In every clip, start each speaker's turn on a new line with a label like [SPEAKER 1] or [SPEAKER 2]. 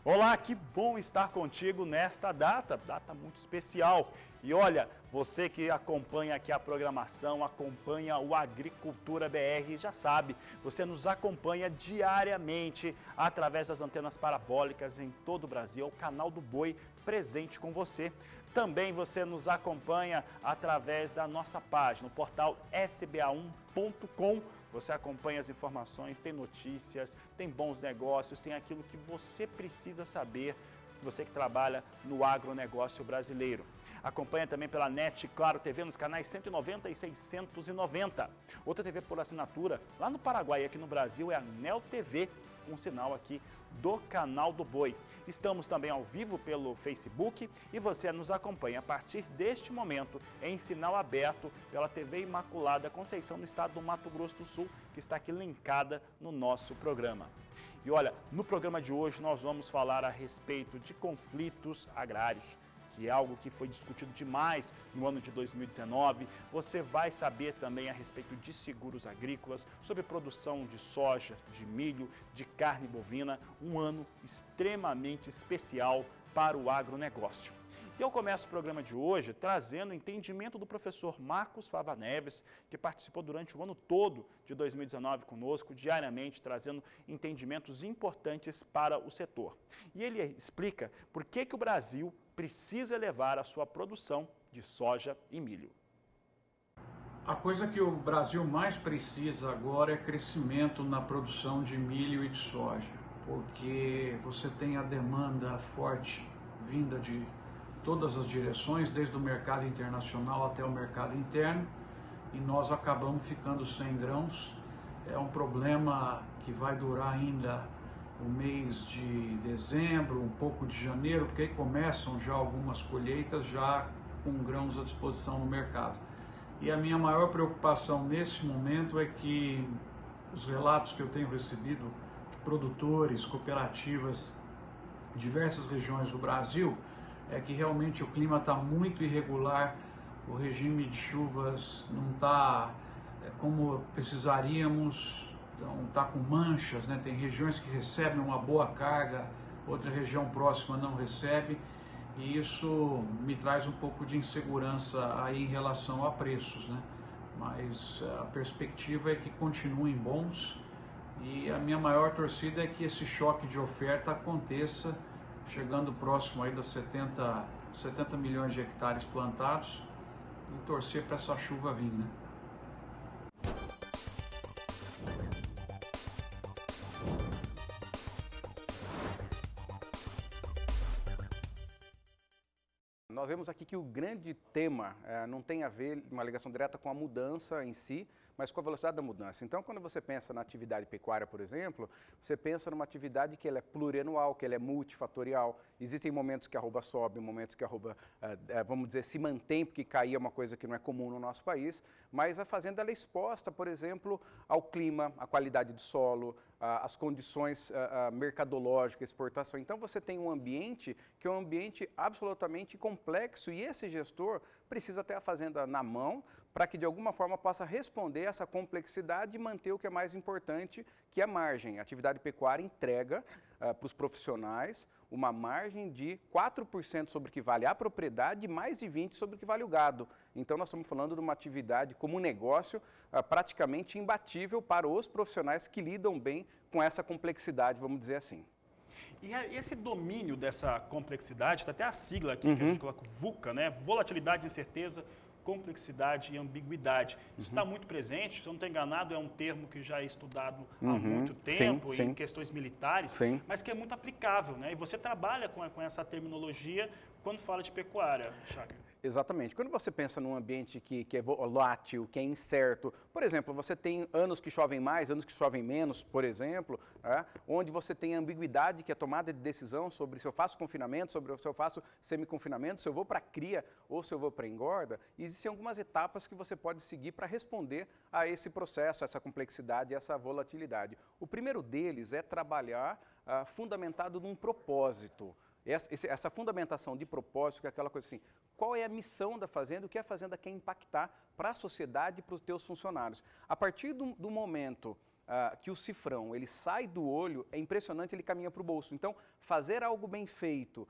[SPEAKER 1] Olá, que bom estar contigo nesta data muito especial. E olha, você que acompanha aqui a programação, acompanha o Agricultura BR, já sabe, você nos acompanha diariamente através das antenas parabólicas em todo o Brasil, o canal do Boi presente com você. Também você nos acompanha através da nossa página, o portal sba1.com. Você acompanha as informações, tem notícias, tem bons negócios, tem aquilo que você precisa saber, você que trabalha no agronegócio brasileiro. Acompanha também pela NET Claro TV nos canais 190 e 690. Outra TV por assinatura, lá no Paraguai e aqui no Brasil, é a NEL TV, com sinal aqui do canal do Boi. Estamos também ao vivo pelo Facebook e você nos acompanha a partir deste momento em sinal aberto pela TV Imaculada Conceição no estado do Mato Grosso do Sul, que está aqui linkada no nosso programa. E olha, no programa de hoje nós vamos falar a respeito de conflitos agrários, que é algo que foi discutido demais no ano de 2019. Você vai saber também a respeito de seguros agrícolas, sobre produção de soja, de milho, de carne bovina, um ano extremamente especial para o agronegócio. E eu começo o programa de hoje trazendo o entendimento do professor Marcos Fava Neves, que participou durante o ano todo de 2019 conosco, diariamente, trazendo entendimentos importantes para o setor. E ele explica por que o Brasil precisa elevar a sua produção de soja e milho.
[SPEAKER 2] A coisa que o Brasil mais precisa agora é crescimento na produção de milho e de soja, porque você tem a demanda forte vinda de todas as direções, desde o mercado internacional até o mercado interno, e nós acabamos ficando sem grãos. É um problema que vai durar ainda o mês de dezembro, um pouco de janeiro, porque aí começam já algumas colheitas já com grãos à disposição no mercado. E a minha maior preocupação nesse momento é que os relatos que eu tenho recebido de produtores, cooperativas, em diversas regiões do Brasil, é que realmente o clima está muito irregular, o regime de chuvas não está como precisaríamos, então está com manchas, né? Tem regiões que recebem uma boa carga, outra região próxima não recebe, e isso me traz um pouco de insegurança aí em relação a preços, né? Mas a perspectiva é que continuem bons, e a minha maior torcida é que esse choque de oferta aconteça, chegando próximo aí das 70 milhões de hectares plantados, e torcer para essa chuva vir, né?
[SPEAKER 3] Nós vemos aqui que o grande tema não tem a ver, uma ligação direta com a mudança em si, mas com a velocidade da mudança. Então, quando você pensa na atividade pecuária, por exemplo, você pensa numa atividade que ela é plurianual, que ela é multifatorial. Existem momentos que a arroba sobe, momentos que a arroba, vamos dizer, se mantém, porque cair é uma coisa que não é comum no nosso país, mas a fazenda ela é exposta, por exemplo, ao clima, à qualidade do solo, às condições mercadológicas, exportação. Então, você tem um ambiente que é um ambiente absolutamente complexo e esse gestor precisa ter a fazenda na mão para que de alguma forma possa responder essa complexidade e manter o que é mais importante, que é a margem. A atividade pecuária entrega para os profissionais uma margem de 4% sobre o que vale a propriedade e mais de 20% sobre o que vale o gado. Então nós estamos falando de uma atividade como um negócio praticamente imbatível para os profissionais que lidam bem com essa complexidade, vamos dizer assim.
[SPEAKER 1] E esse domínio dessa complexidade, está até a sigla aqui que a gente coloca VUCA, né? Volatilidade, incerteza, complexidade e ambiguidade. Isso está muito presente, se eu não estou enganado, é um termo que já é estudado há muito tempo em questões militares, mas que é muito aplicável, né? E você trabalha com essa terminologia quando fala de pecuária, Chakra.
[SPEAKER 3] Exatamente. Quando você pensa num ambiente que é volátil, que é incerto, por exemplo, você tem anos que chovem mais, anos que chovem menos, por exemplo, onde você tem ambiguidade, que é tomada de decisão sobre se eu faço confinamento, sobre se eu faço semi-confinamento, se eu vou para cria ou se eu vou para engorda, existem algumas etapas que você pode seguir para responder a esse processo, a essa complexidade, a essa volatilidade. O primeiro deles é trabalhar fundamentado num propósito. Essa fundamentação de propósito, que é aquela coisa assim, qual é a missão da fazenda, o que a fazenda quer impactar para a sociedade e para os teus funcionários. A partir do momento que o cifrão ele sai do olho, é impressionante, ele caminha para o bolso. Então, fazer algo bem feito,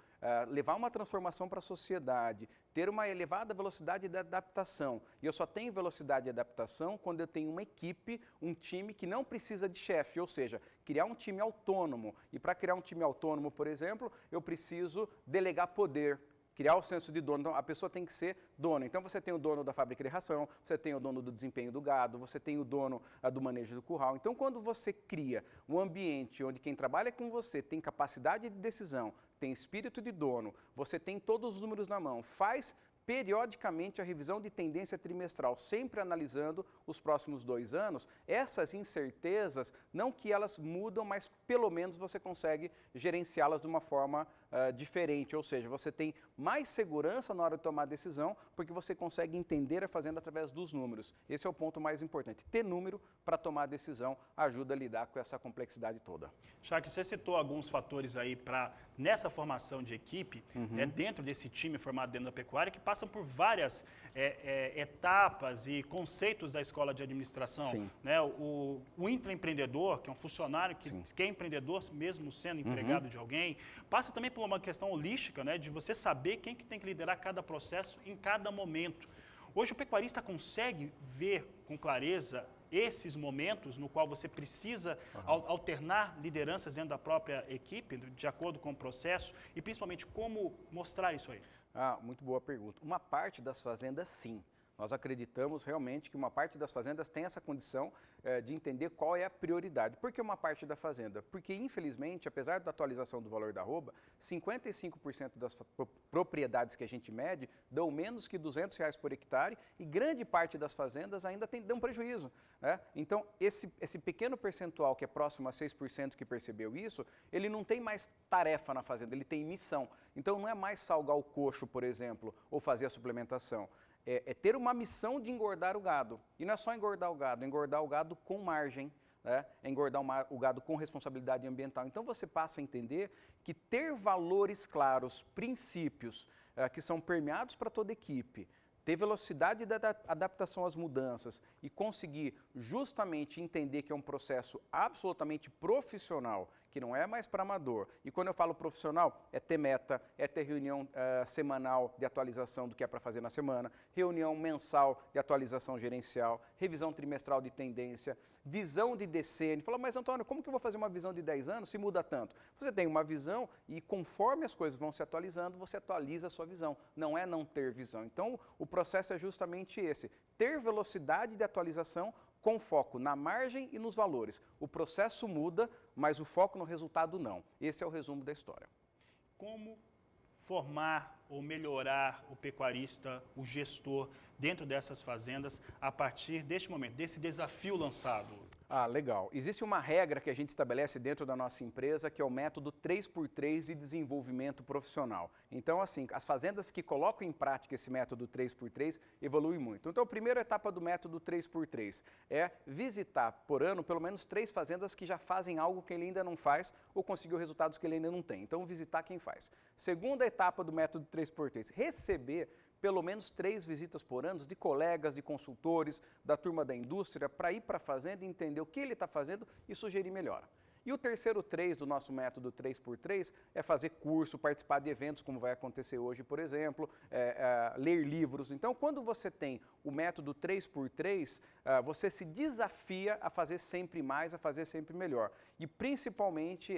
[SPEAKER 3] levar uma transformação para a sociedade, ter uma elevada velocidade de adaptação. E eu só tenho velocidade de adaptação quando eu tenho uma equipe, um time que não precisa de chefe, ou seja, criar um time autônomo. E para criar um time autônomo, por exemplo, eu preciso delegar poder, criar o senso de dono. Então, a pessoa tem que ser dona. Então, você tem o dono da fábrica de ração, você tem o dono do desempenho do gado, você tem o dono do manejo do curral. Então, quando você cria um ambiente onde quem trabalha com você tem capacidade de decisão, tem espírito de dono, você tem todos os números na mão, faz periodicamente a revisão de tendência trimestral, sempre analisando os próximos 2 anos, essas incertezas, não que elas mudam, mas pelo menos você consegue gerenciá-las de uma forma diferente, ou seja, você tem mais segurança na hora de tomar a decisão, porque você consegue entender a fazenda através dos números. Esse é o ponto mais importante. Ter número para tomar a decisão ajuda a lidar com essa complexidade toda.
[SPEAKER 1] Chacre, você citou alguns fatores aí para nessa formação de equipe, dentro desse time formado dentro da pecuária, que passam por várias etapas e conceitos da escola de administração.
[SPEAKER 3] Sim.
[SPEAKER 1] Né? O intraempreendedor, que é um funcionário que é empreendedor, mesmo sendo empregado de alguém, passa também por uma questão holística, né? De você saber quem que tem que liderar cada processo em cada momento. Hoje o pecuarista consegue ver com clareza esses momentos no qual você precisa alternar lideranças dentro da própria equipe, de acordo com o processo, e principalmente como mostrar isso aí?
[SPEAKER 3] Muito boa pergunta. Uma parte das fazendas, sim. Nós acreditamos realmente que uma parte das fazendas tem essa condição de entender qual é a prioridade. Por que uma parte da fazenda? Porque, infelizmente, apesar da atualização do valor da arroba, 55% das propriedades que a gente mede dão menos que R$200 por hectare e grande parte das fazendas ainda dão prejuízo. Né? Então, esse pequeno percentual que é próximo a 6% que percebeu isso, ele não tem mais tarefa na fazenda, ele tem missão. Então, não é mais salgar o coxo, por exemplo, ou fazer a suplementação. É ter uma missão de engordar o gado. E não é só engordar o gado com margem, né? É engordar o gado com responsabilidade ambiental. Então você passa a entender que ter valores claros, princípios que são permeados para toda a equipe, ter velocidade de adaptação às mudanças e conseguir justamente entender que é um processo absolutamente profissional, que não é mais para amador. E quando eu falo profissional, é ter meta, é ter reunião semanal de atualização do que é para fazer na semana, reunião mensal de atualização gerencial, revisão trimestral de tendência, visão de DCN. Fala, mas Antônio, como que eu vou fazer uma visão de 10 anos se muda tanto? Você tem uma visão e conforme as coisas vão se atualizando, você atualiza a sua visão. Não é não ter visão. Então, o processo é justamente esse. Ter velocidade de atualização com foco na margem e nos valores. O processo muda, mas o foco no resultado não. Esse é o resumo da história.
[SPEAKER 1] Como formar ou melhorar o pecuarista, o gestor, dentro dessas fazendas, a partir deste momento, desse desafio lançado?
[SPEAKER 3] Legal. Existe uma regra que a gente estabelece dentro da nossa empresa, que é o método 3x3 de desenvolvimento profissional. Então, assim, as fazendas que colocam em prática esse método 3x3 evoluem muito. Então, a primeira etapa do método 3x3 é visitar por ano pelo menos 3 fazendas que já fazem algo que ele ainda não faz ou conseguiu resultados que ele ainda não tem. Então, visitar quem faz. Segunda etapa do método 3x3, receber pelo menos 3 visitas por ano de colegas, de consultores, da turma da indústria, para ir para a fazenda e entender o que ele está fazendo e sugerir melhora. E o terceiro 3 do nosso método 3x3 é fazer curso, participar de eventos, como vai acontecer hoje, por exemplo, ler livros. Então, quando você tem o método 3x3, você se desafia a fazer sempre mais, a fazer sempre melhor. E principalmente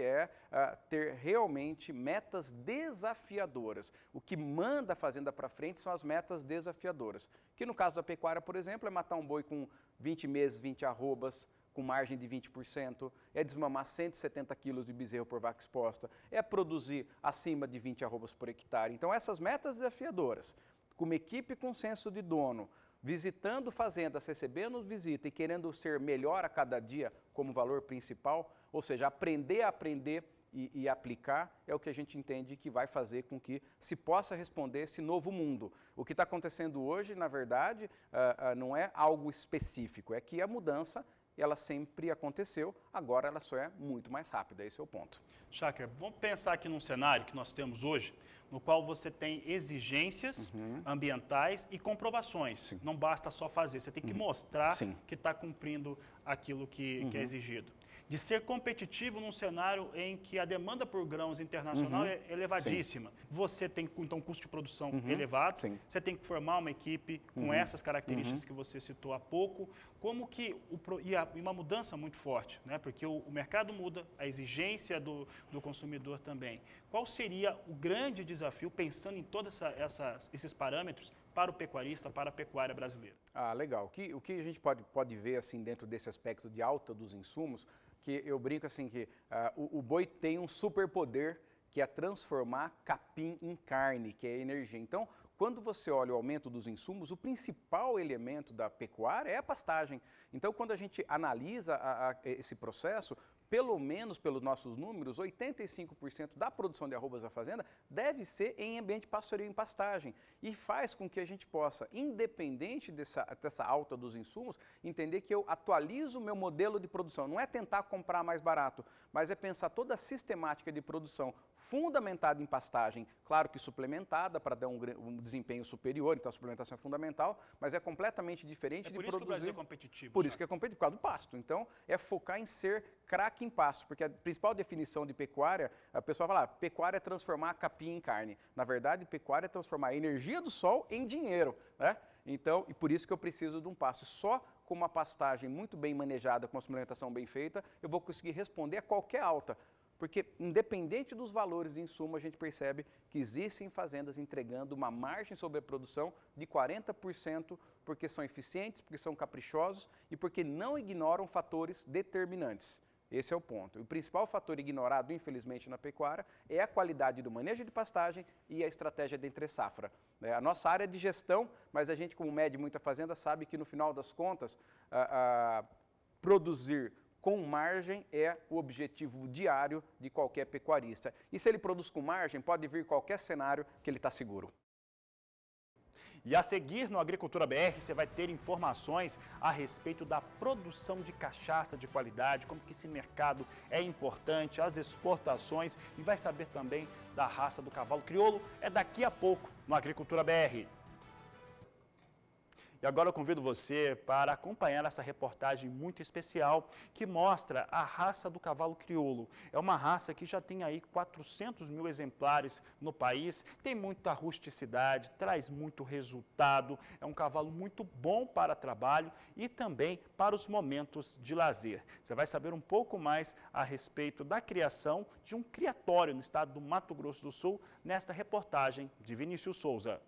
[SPEAKER 3] ter realmente metas desafiadoras. O que manda a fazenda para frente são as metas desafiadoras. Que no caso da pecuária, por exemplo, é matar um boi com 20 meses, 20 arrobas, com margem de 20%, é desmamar 170 quilos de bezerro por vaca exposta, é produzir acima de 20 arrobas por hectare. Então, essas metas desafiadoras, com uma equipe com senso de dono, visitando fazendas, recebendo visita e querendo ser melhor a cada dia como valor principal, ou seja, aprender a aprender e aplicar, é o que a gente entende que vai fazer com que se possa responder esse novo mundo. O que está acontecendo hoje, na verdade, não é algo específico, é que a mudança ela sempre aconteceu, agora ela só é muito mais rápida, esse é o ponto.
[SPEAKER 1] Chacre, vamos pensar aqui num cenário que nós temos hoje, no qual você tem exigências ambientais e comprovações.
[SPEAKER 3] Sim.
[SPEAKER 1] Não basta só fazer, você tem que mostrar
[SPEAKER 3] Sim.
[SPEAKER 1] que está cumprindo aquilo que é exigido. De ser competitivo num cenário em que a demanda por grãos internacional é elevadíssima. Você tem, então, um custo de produção elevado,
[SPEAKER 3] Sim.
[SPEAKER 1] você tem que formar uma equipe com essas características que você citou há pouco, como que e uma mudança muito forte, né? Porque o mercado muda, a exigência do consumidor também. Qual seria o grande desafio, pensando em todos esses parâmetros, para o pecuarista, para a pecuária brasileira?
[SPEAKER 3] Ah, legal. O que a gente pode ver assim dentro desse aspecto de alta dos insumos, que eu brinco assim que o boi tem um superpoder que é transformar capim em carne, que é energia. Então, quando você olha o aumento dos insumos, o principal elemento da pecuária é a pastagem. Então, quando a gente analisa esse processo, pelo menos pelos nossos números, 85% da produção de arrobas da fazenda deve ser em ambiente pastoril, em pastagem. E faz com que a gente possa, independente dessa alta dos insumos, entender que eu atualizo o meu modelo de produção. Não é tentar comprar mais barato, mas é pensar toda a sistemática de produção fundamentada em pastagem, claro que suplementada para dar um desempenho superior, então a suplementação é fundamental, mas é completamente diferente de produzir.
[SPEAKER 1] Por isso que o Brasil é competitivo.
[SPEAKER 3] Por isso que é competitivo, por causa do pasto. Então, é focar em ser craque em pasto, porque a principal definição de pecuária, a pessoa fala, pecuária é transformar capim em carne. Na verdade, pecuária é transformar a energia do sol em dinheiro, né? Então, e por isso que eu preciso de um pasto. Só com uma pastagem muito bem manejada, com uma suplementação bem feita, eu vou conseguir responder a qualquer alta. Porque, independente dos valores de insumo, a gente percebe que existem fazendas entregando uma margem sobre a produção de 40%, porque são eficientes, porque são caprichosos e porque não ignoram fatores determinantes. Esse é o ponto. O principal fator ignorado, infelizmente, na pecuária é a qualidade do manejo de pastagem e a estratégia de entre-safra. A nossa área é de gestão, mas a gente, como mede muita fazenda, sabe que, no final das contas, produzir com margem é o objetivo diário de qualquer pecuarista. E se ele produz com margem, pode vir qualquer cenário que ele está seguro.
[SPEAKER 1] E a seguir no Agricultura BR, você vai ter informações a respeito da produção de cachaça de qualidade, como que esse mercado é importante, as exportações, e vai saber também da raça do cavalo crioulo. É daqui a pouco no Agricultura BR. E agora eu convido você para acompanhar essa reportagem muito especial que mostra a raça do cavalo crioulo. É uma raça que já tem aí 400 mil exemplares no país, tem muita rusticidade, traz muito resultado, é um cavalo muito bom para trabalho e também para os momentos de lazer. Você vai saber um pouco mais a respeito da criação de um criatório no estado do Mato Grosso do Sul, nesta reportagem de Vinícius Souza.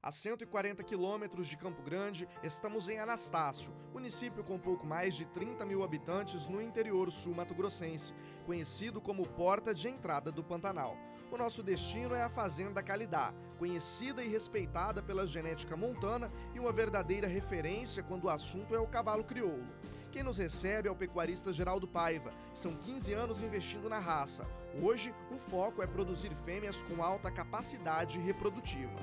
[SPEAKER 4] A 140 quilômetros de Campo Grande, estamos em Anastácio, município com pouco mais de 30 mil habitantes no interior sul-mato-grossense, conhecido como Porta de Entrada do Pantanal. O nosso destino é a Fazenda Calidá, conhecida e respeitada pela genética montana e uma verdadeira referência quando o assunto é o cavalo crioulo. Quem nos recebe é o pecuarista Geraldo Paiva. São 15 anos investindo na raça. Hoje, o foco é produzir fêmeas com alta capacidade reprodutiva.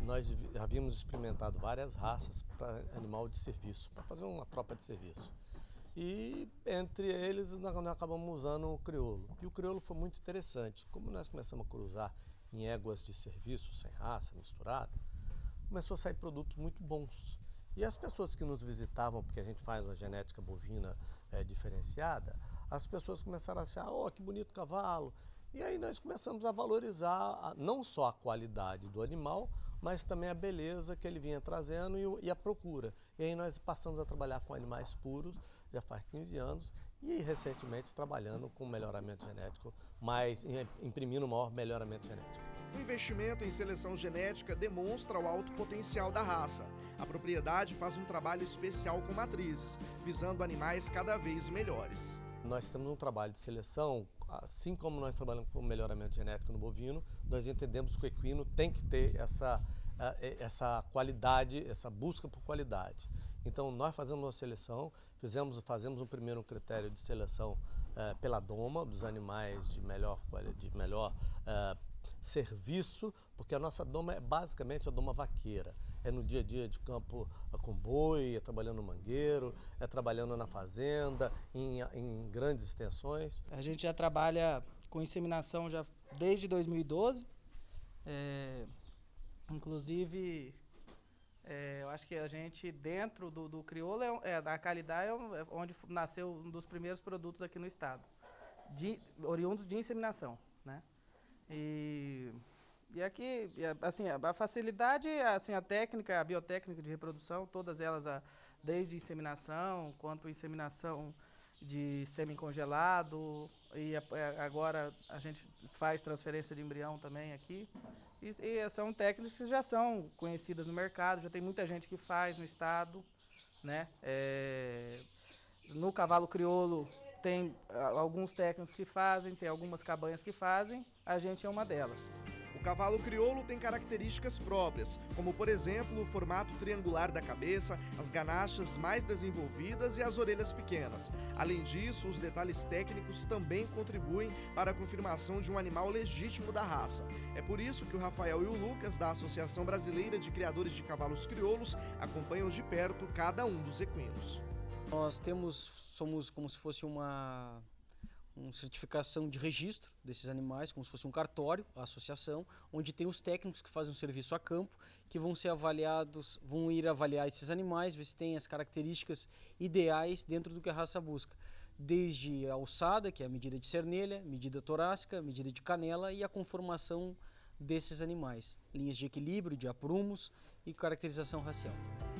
[SPEAKER 5] Nós havíamos experimentado várias raças para animal de serviço, para fazer uma tropa de serviço. E entre eles nós acabamos usando o crioulo. E o crioulo foi muito interessante. Como nós começamos a cruzar em éguas de serviço, sem raça, misturado, começou a sair produtos muito bons. E as pessoas que nos visitavam, porque a gente faz uma genética bovina diferenciada, as pessoas começaram a achar, oh, que bonito cavalo. E aí nós começamos a valorizar não só a qualidade do animal, mas também a beleza que ele vinha trazendo e a procura. E aí nós passamos a trabalhar com animais puros, já faz 15 anos, e recentemente trabalhando com melhoramento genético, mas imprimindo maior melhoramento genético.
[SPEAKER 4] O investimento em seleção genética demonstra o alto potencial da raça. A propriedade faz um trabalho especial com matrizes, visando animais cada vez melhores.
[SPEAKER 5] Nós temos um trabalho de seleção, assim como nós trabalhamos com melhoramento genético no bovino, nós entendemos que o equino tem que ter essa qualidade, essa busca por qualidade. Então nós fazemos uma seleção, fazemos um primeiro critério de seleção pela doma, dos animais de melhor serviço, porque a nossa doma é basicamente a doma vaqueira. É no dia a dia de campo com boi, é trabalhando no mangueiro, é trabalhando na fazenda, em grandes extensões.
[SPEAKER 6] A gente já trabalha com inseminação já desde 2012, Inclusive, eu acho que a gente, dentro do crioulo, a Qualidade é onde nasceu um dos primeiros produtos aqui no estado, oriundos de inseminação, né? E aqui, assim, a facilidade, assim, a técnica, a biotécnica de reprodução, todas elas, desde inseminação, quanto inseminação de semi-congelado, e agora a gente faz transferência de embrião também aqui. E são técnicas que já são conhecidas no mercado, já tem muita gente que faz no estado, né? No cavalo crioulo tem alguns técnicos que fazem, tem algumas cabanhas que fazem, a gente é uma delas.
[SPEAKER 4] O cavalo crioulo tem características próprias, como por exemplo o formato triangular da cabeça, as ganachas mais desenvolvidas e as orelhas pequenas. Além disso, os detalhes técnicos também contribuem para a confirmação de um animal legítimo da raça. É por isso que o Rafael e o Lucas, da Associação Brasileira de Criadores de Cavalos Crioulos, acompanham de perto cada um dos equinos.
[SPEAKER 7] Nós somos como se fosse uma certificação de registro desses animais, como se fosse um cartório, a associação, onde tem os técnicos que fazem um serviço a campo, que vão ser avaliados, vão ir avaliar esses animais, ver se tem as características ideais dentro do que a raça busca. Desde a alçada, que é a medida de cernelha, medida torácica, medida de canela e a conformação desses animais, linhas de equilíbrio, de aprumos e caracterização racial.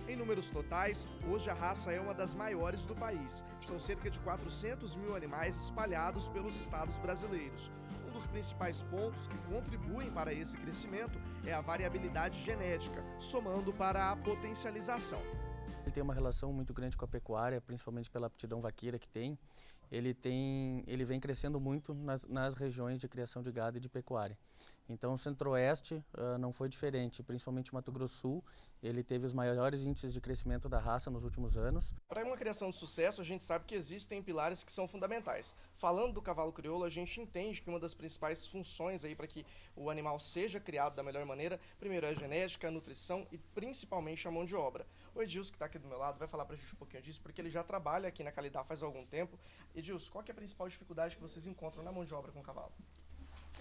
[SPEAKER 4] Em números totais, hoje a raça é uma das maiores do país. São cerca de 400 mil animais espalhados pelos estados brasileiros. Um dos principais pontos que contribuem para esse crescimento é a variabilidade genética, somando para a potencialização.
[SPEAKER 7] Ele tem uma relação muito grande com a pecuária, principalmente pela aptidão vaqueira que tem. Ele vem crescendo muito nas regiões de criação de gado e de pecuária. Então o Centro-Oeste não foi diferente, principalmente o Mato Grosso do Sul, ele teve os maiores índices de crescimento da raça nos últimos anos.
[SPEAKER 4] Para uma criação de sucesso, a gente sabe que existem pilares que são fundamentais. Falando do cavalo crioulo, a gente entende que uma das principais funções aí para que o animal seja criado da melhor maneira, primeiro é a genética, a nutrição e principalmente a mão de obra. O Edilson, que está aqui do meu lado, vai falar para a gente um pouquinho disso, porque ele já trabalha aqui na Qualidade faz algum tempo. Edilson, qual que é a principal dificuldade que vocês encontram na mão de obra com o cavalo?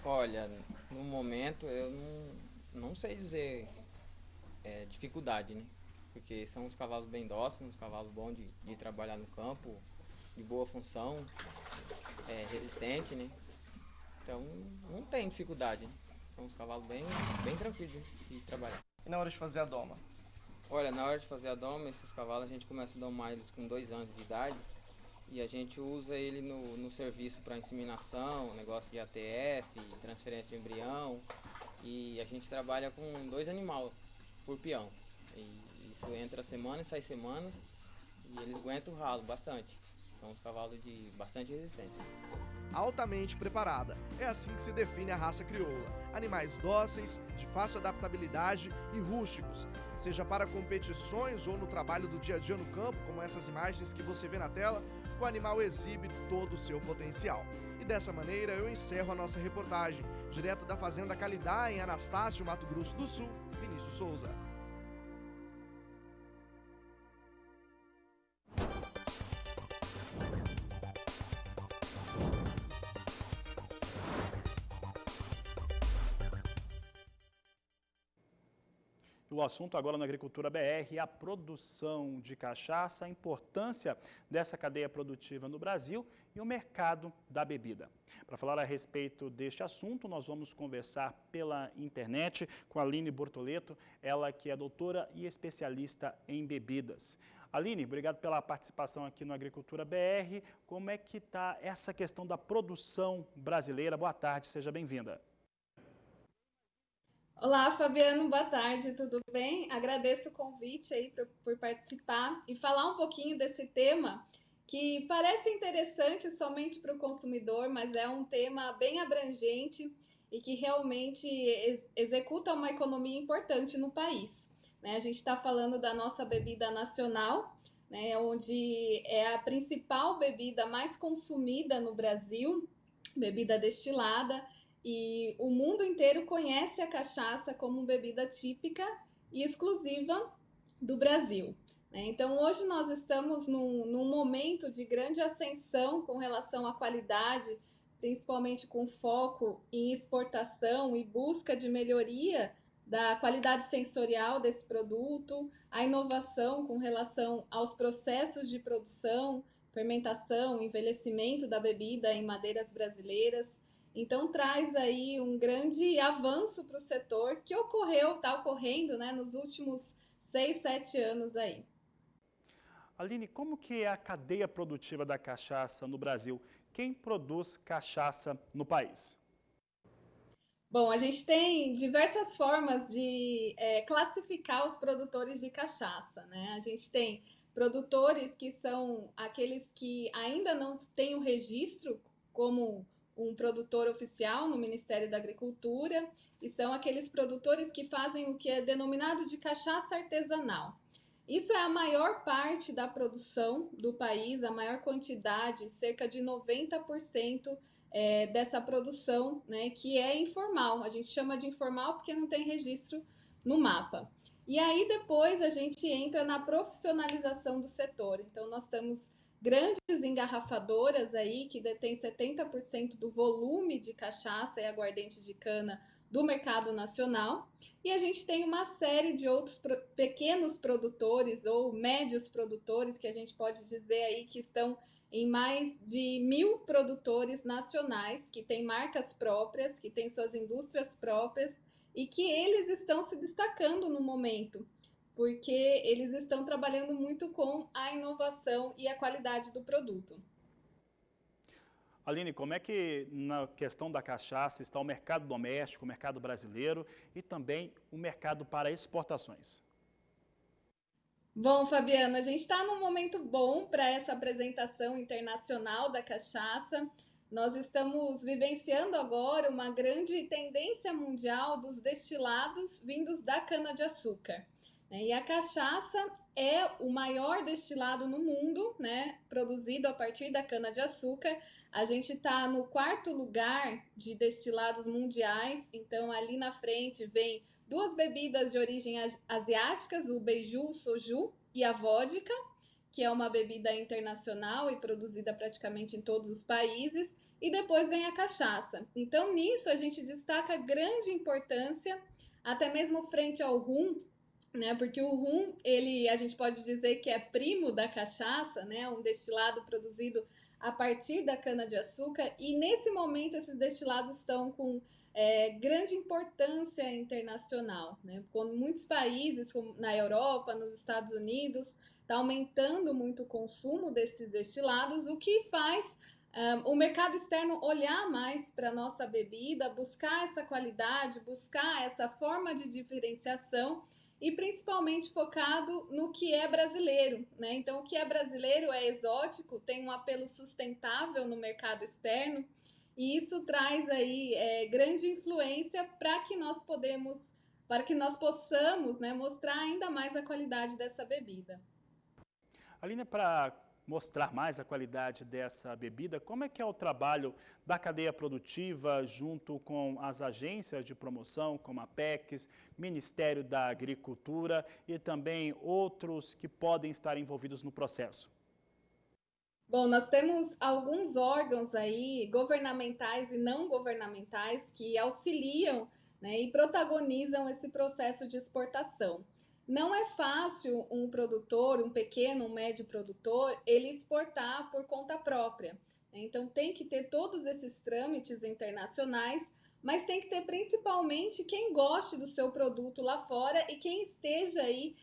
[SPEAKER 8] Olha, no momento eu não sei dizer dificuldade, né? Porque são uns cavalos bem dóceis, uns cavalos bons de trabalhar no campo, de boa função, resistente, né? Então não tem dificuldade, né? São uns cavalos bem tranquilos de trabalhar.
[SPEAKER 4] E na hora de fazer a doma?
[SPEAKER 8] Olha, na hora de fazer a doma, esses cavalos a gente começa a domar eles com 2 anos de idade. E a gente usa ele no serviço para inseminação, negócio de ATF, transferência de embrião. E a gente trabalha com 2 animais por peão. E isso entra semana e sai semanas. E eles aguentam o ralo bastante. São os cavalos de bastante resistência.
[SPEAKER 4] Altamente preparada. É assim que se define a raça crioula. Animais dóceis, de fácil adaptabilidade e rústicos. Seja para competições ou no trabalho do dia a dia no campo, como essas imagens que você vê na tela, o animal exibe todo o seu potencial. E dessa maneira eu encerro a nossa reportagem. Direto da Fazenda Qualidade, em Anastácio, Mato Grosso do Sul, Vinícius Souza.
[SPEAKER 1] O assunto agora na Agricultura BR é a produção de cachaça, a importância dessa cadeia produtiva no Brasil e o mercado da bebida. Para falar a respeito deste assunto, nós vamos conversar pela internet com a Aline Bortoleto, ela que é doutora e especialista em bebidas. Aline, obrigado pela participação aqui no Agricultura BR. Como é que está essa questão da produção brasileira? Boa tarde, seja bem-vinda.
[SPEAKER 9] Olá, Fabiano, boa tarde, tudo bem? Agradeço o convite aí por participar e falar um pouquinho desse tema que parece interessante somente para o consumidor, mas é um tema bem abrangente e que realmente executa uma economia importante no país, né? A gente está falando da nossa bebida nacional, né, onde é a principal bebida mais consumida no Brasil, bebida destilada. E o mundo inteiro conhece a cachaça como bebida típica e exclusiva do Brasil. Então, hoje nós estamos num momento de grande ascensão com relação à qualidade, principalmente com foco em exportação e busca de melhoria da qualidade sensorial desse produto, a inovação com relação aos processos de produção, fermentação, envelhecimento da bebida em madeiras brasileiras. Então traz aí um grande avanço para o setor que está ocorrendo, né, nos últimos 6, 7 anos aí.
[SPEAKER 1] Aline, como que é a cadeia produtiva da cachaça no Brasil? Quem produz cachaça no país?
[SPEAKER 9] Bom, a gente tem diversas formas de classificar os produtores de cachaça, né? A gente tem produtores que são aqueles que ainda não têm o registro como um produtor oficial no Ministério da Agricultura, e são aqueles produtores que fazem o que é denominado de cachaça artesanal. Isso é a maior parte da produção do país, a maior quantidade, cerca de 90% dessa produção, né, que é informal. A gente chama de informal porque não tem registro no mapa. E aí depois a gente entra na profissionalização do setor. Então nós temos grandes engarrafadoras aí que detêm 70% do volume de cachaça e aguardente de cana do mercado nacional, e a gente tem uma série de outros pequenos produtores ou médios produtores, que a gente pode dizer aí que estão em mais de 1.000 produtores nacionais, que têm marcas próprias, que têm suas indústrias próprias, e que eles estão se destacando no momento, porque eles estão trabalhando muito com a inovação e a qualidade do produto.
[SPEAKER 1] Aline, como é que na questão da cachaça está o mercado doméstico, o mercado brasileiro e também o mercado para exportações?
[SPEAKER 9] Bom, Fabiano, a gente está num momento bom para essa apresentação internacional da cachaça. Nós estamos vivenciando agora uma grande tendência mundial dos destilados vindos da cana-de-açúcar. E a cachaça é o maior destilado no mundo, né, produzido a partir da cana-de-açúcar. A gente está no 4º lugar de destilados mundiais, então ali na frente vem 2 bebidas de origem asiáticas, o beiju, o soju e a vodka, que é uma bebida internacional e produzida praticamente em todos os países, e depois vem a cachaça. Então nisso a gente destaca grande importância, até mesmo frente ao rum, né, porque o rum, a gente pode dizer que é primo da cachaça, né, um destilado produzido a partir da cana-de-açúcar, e nesse momento esses destilados estão com grande importância internacional, né? Quando muitos países, como na Europa, nos Estados Unidos, está aumentando muito o consumo desses destilados, o que faz o mercado externo olhar mais para a nossa bebida, buscar essa qualidade, buscar essa forma de diferenciação, e principalmente focado no que é brasileiro, né? Então, o que é brasileiro é exótico, tem um apelo sustentável no mercado externo, e isso traz aí grande influência para que nós possamos, né, mostrar ainda mais a qualidade dessa bebida.
[SPEAKER 1] Aline, para mostrar mais a qualidade dessa bebida, como é que é o trabalho da cadeia produtiva junto com as agências de promoção, como a Apex, Ministério da Agricultura e também outros que podem estar envolvidos no processo?
[SPEAKER 9] Bom, nós temos alguns órgãos aí, governamentais e não governamentais, que auxiliam, né, e protagonizam esse processo de exportação. Não é fácil um produtor, um pequeno, um médio produtor, ele exportar por conta própria. Então tem que ter todos esses trâmites internacionais, mas tem que ter principalmente quem goste do seu produto lá fora e quem esteja aí,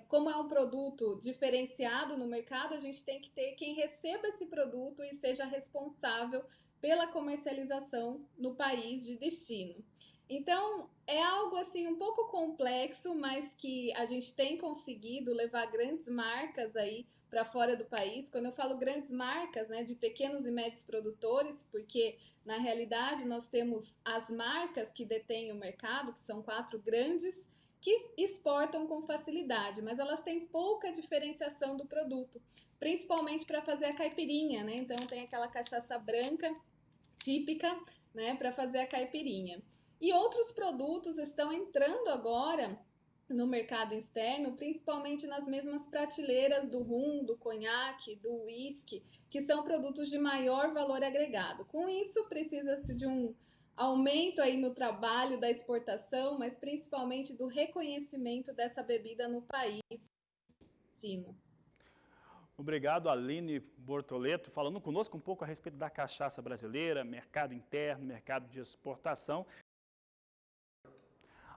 [SPEAKER 9] como é um produto diferenciado no mercado, a gente tem que ter quem receba esse produto e seja responsável pela comercialização no país de destino. Então, é algo assim um pouco complexo, mas que a gente tem conseguido levar grandes marcas aí para fora do país. Quando eu falo grandes marcas, né, de pequenos e médios produtores, porque na realidade nós temos as marcas que detêm o mercado, que são 4 grandes, que exportam com facilidade, mas elas têm pouca diferenciação do produto, principalmente para fazer a caipirinha, né? Então tem aquela cachaça branca típica, né, para fazer a caipirinha. E outros produtos estão entrando agora no mercado externo, principalmente nas mesmas prateleiras do rum, do conhaque, do whisky, que são produtos de maior valor agregado. Com isso, precisa-se de um aumento aí no trabalho da exportação, mas principalmente do reconhecimento dessa bebida no país destino.
[SPEAKER 1] Obrigado, Aline Bortoleto, falando conosco um pouco a respeito da cachaça brasileira, mercado interno, mercado de exportação.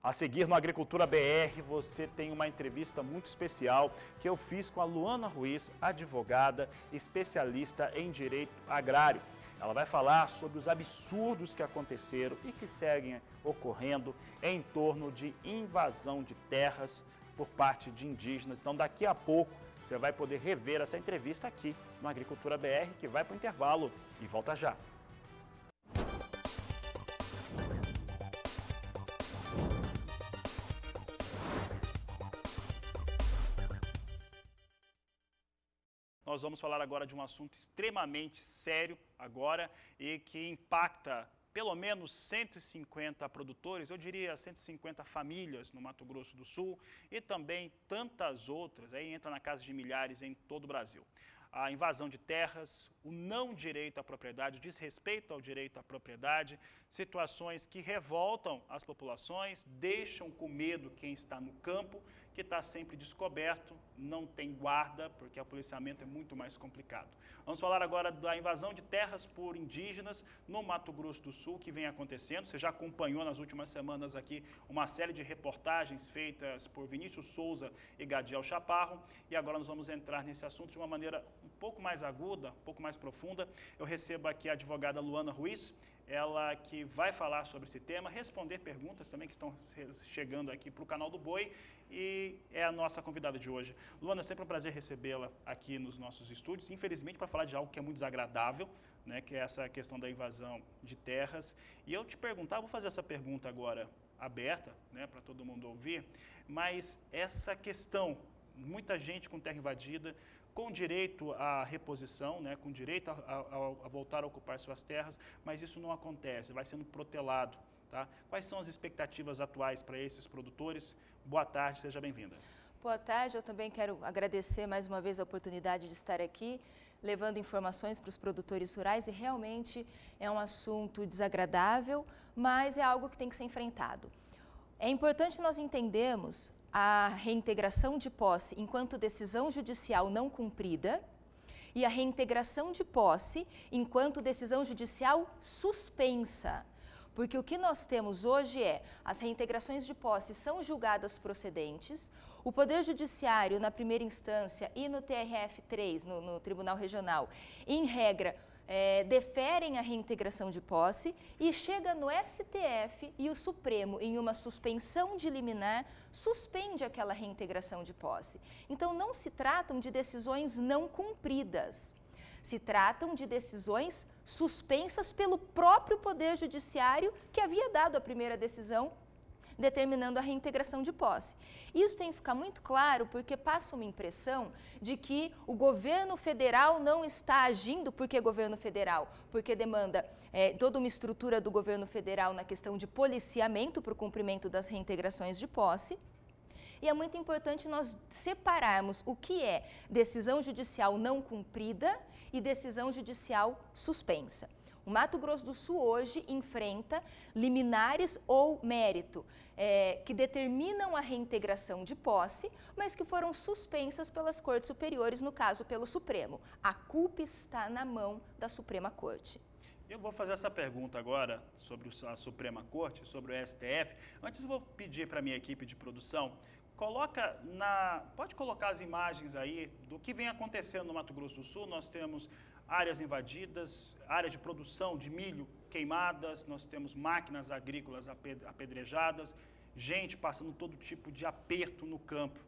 [SPEAKER 1] A seguir no Agricultura BR, você tem uma entrevista muito especial que eu fiz com a Luana Ruiz, advogada, especialista em direito agrário. Ela vai falar sobre os absurdos que aconteceram e que seguem ocorrendo em torno de invasão de terras por parte de indígenas. Então, daqui a pouco, você vai poder rever essa entrevista aqui no Agricultura BR, que vai para o intervalo e volta já. Nós vamos falar agora de um assunto extremamente sério agora e que impacta pelo menos 150 produtores, eu diria 150 famílias no Mato Grosso do Sul e também tantas outras, aí entra na casa de milhares em todo o Brasil. A invasão de terras, o não direito à propriedade, o desrespeito ao direito à propriedade, situações que revoltam as populações, deixam com medo quem está no campo, que está sempre descoberto, não tem guarda, porque o policiamento é muito mais complicado. Vamos falar agora da invasão de terras por indígenas no Mato Grosso do Sul, que vem acontecendo. Você já acompanhou nas últimas semanas aqui uma série de reportagens feitas por Vinícius Souza e Gadiel Chaparro, e agora nós vamos entrar nesse assunto de uma maneira um pouco mais aguda, um pouco mais profunda. Eu recebo aqui a advogada Luana Ruiz, ela que vai falar sobre esse tema, responder perguntas também que estão chegando aqui para o canal do Boi, e é a nossa convidada de hoje. Luana, é sempre um prazer recebê-la aqui nos nossos estúdios, infelizmente para falar de algo que é muito desagradável, né, que é essa questão da invasão de terras. E eu te perguntar, vou fazer essa pergunta agora aberta, né, para todo mundo ouvir, mas essa questão, muita gente com terra invadida, com direito à reposição, né, com direito a voltar a ocupar suas terras, mas isso não acontece, vai sendo protelado. Tá? Quais são as expectativas atuais para esses produtores? Boa tarde, seja bem-vinda.
[SPEAKER 10] Boa tarde, eu também quero agradecer mais uma vez a oportunidade de estar aqui, levando informações para os produtores rurais, e realmente é um assunto desagradável, mas é algo que tem que ser enfrentado. É importante nós entendermos a reintegração de posse enquanto decisão judicial não cumprida e a reintegração de posse enquanto decisão judicial suspensa. Porque o que nós temos hoje é, as reintegrações de posse são julgadas procedentes, o Poder Judiciário, na primeira instância, e no TRF3, no Tribunal Regional, em regra, deferem a reintegração de posse, e chega no STF e o Supremo, em uma suspensão de liminar, suspende aquela reintegração de posse. Então, não se tratam de decisões não cumpridas. Se tratam de decisões suspensas pelo próprio Poder Judiciário, que havia dado a primeira decisão determinando a reintegração de posse. Isso tem que ficar muito claro, porque passa uma impressão de que o governo federal não está agindo. Por que governo federal? Porque demanda toda uma estrutura do governo federal na questão de policiamento para o cumprimento das reintegrações de posse. E é muito importante nós separarmos o que é decisão judicial não cumprida e decisão judicial suspensa. O Mato Grosso do Sul hoje enfrenta liminares ou mérito que determinam a reintegração de posse, mas que foram suspensas pelas Cortes Superiores, no caso pelo Supremo. A culpa está na mão da Suprema Corte.
[SPEAKER 1] Eu vou fazer essa pergunta agora sobre a Suprema Corte, sobre o STF. Antes eu vou pedir para a minha equipe de produção, pode colocar as imagens aí do que vem acontecendo no Mato Grosso do Sul. Nós temos áreas invadidas, áreas de produção de milho queimadas, nós temos máquinas agrícolas apedrejadas, gente passando todo tipo de aperto no campo.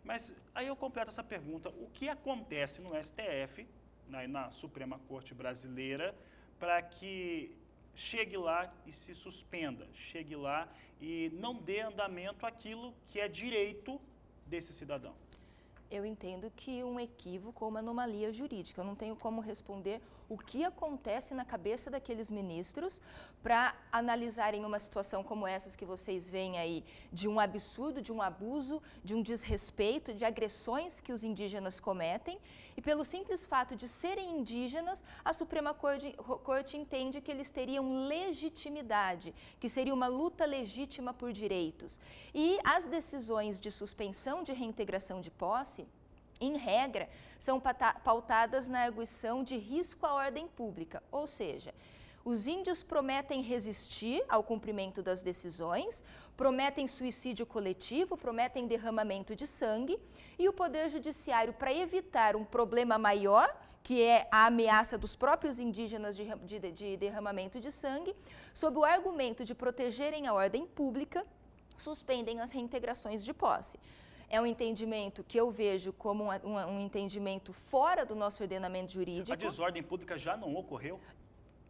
[SPEAKER 1] Mas aí eu completo essa pergunta, o que acontece no STF, na Suprema Corte Brasileira, para que chegue lá e se suspenda, chegue lá e não dê andamento àquilo que é direito desse cidadão?
[SPEAKER 10] Eu entendo que um equívoco ou uma anomalia jurídica. Eu não tenho como responder o que acontece na cabeça daqueles ministros para analisarem uma situação como essas que vocês veem aí, de um absurdo, de um abuso, de um desrespeito, de agressões que os indígenas cometem, e pelo simples fato de serem indígenas, a Suprema Corte entende que eles teriam legitimidade, que seria uma luta legítima por direitos. E as decisões de suspensão de reintegração de posse, em regra, são pautadas na arguição de risco à ordem pública, ou seja, os índios prometem resistir ao cumprimento das decisões, prometem suicídio coletivo, prometem derramamento de sangue, e o Poder Judiciário, para evitar um problema maior, que é a ameaça dos próprios indígenas de derramamento de sangue, sob o argumento de protegerem a ordem pública, suspendem as reintegrações de posse. É um entendimento que eu vejo como um entendimento fora do nosso ordenamento jurídico.
[SPEAKER 1] A desordem pública já não ocorreu?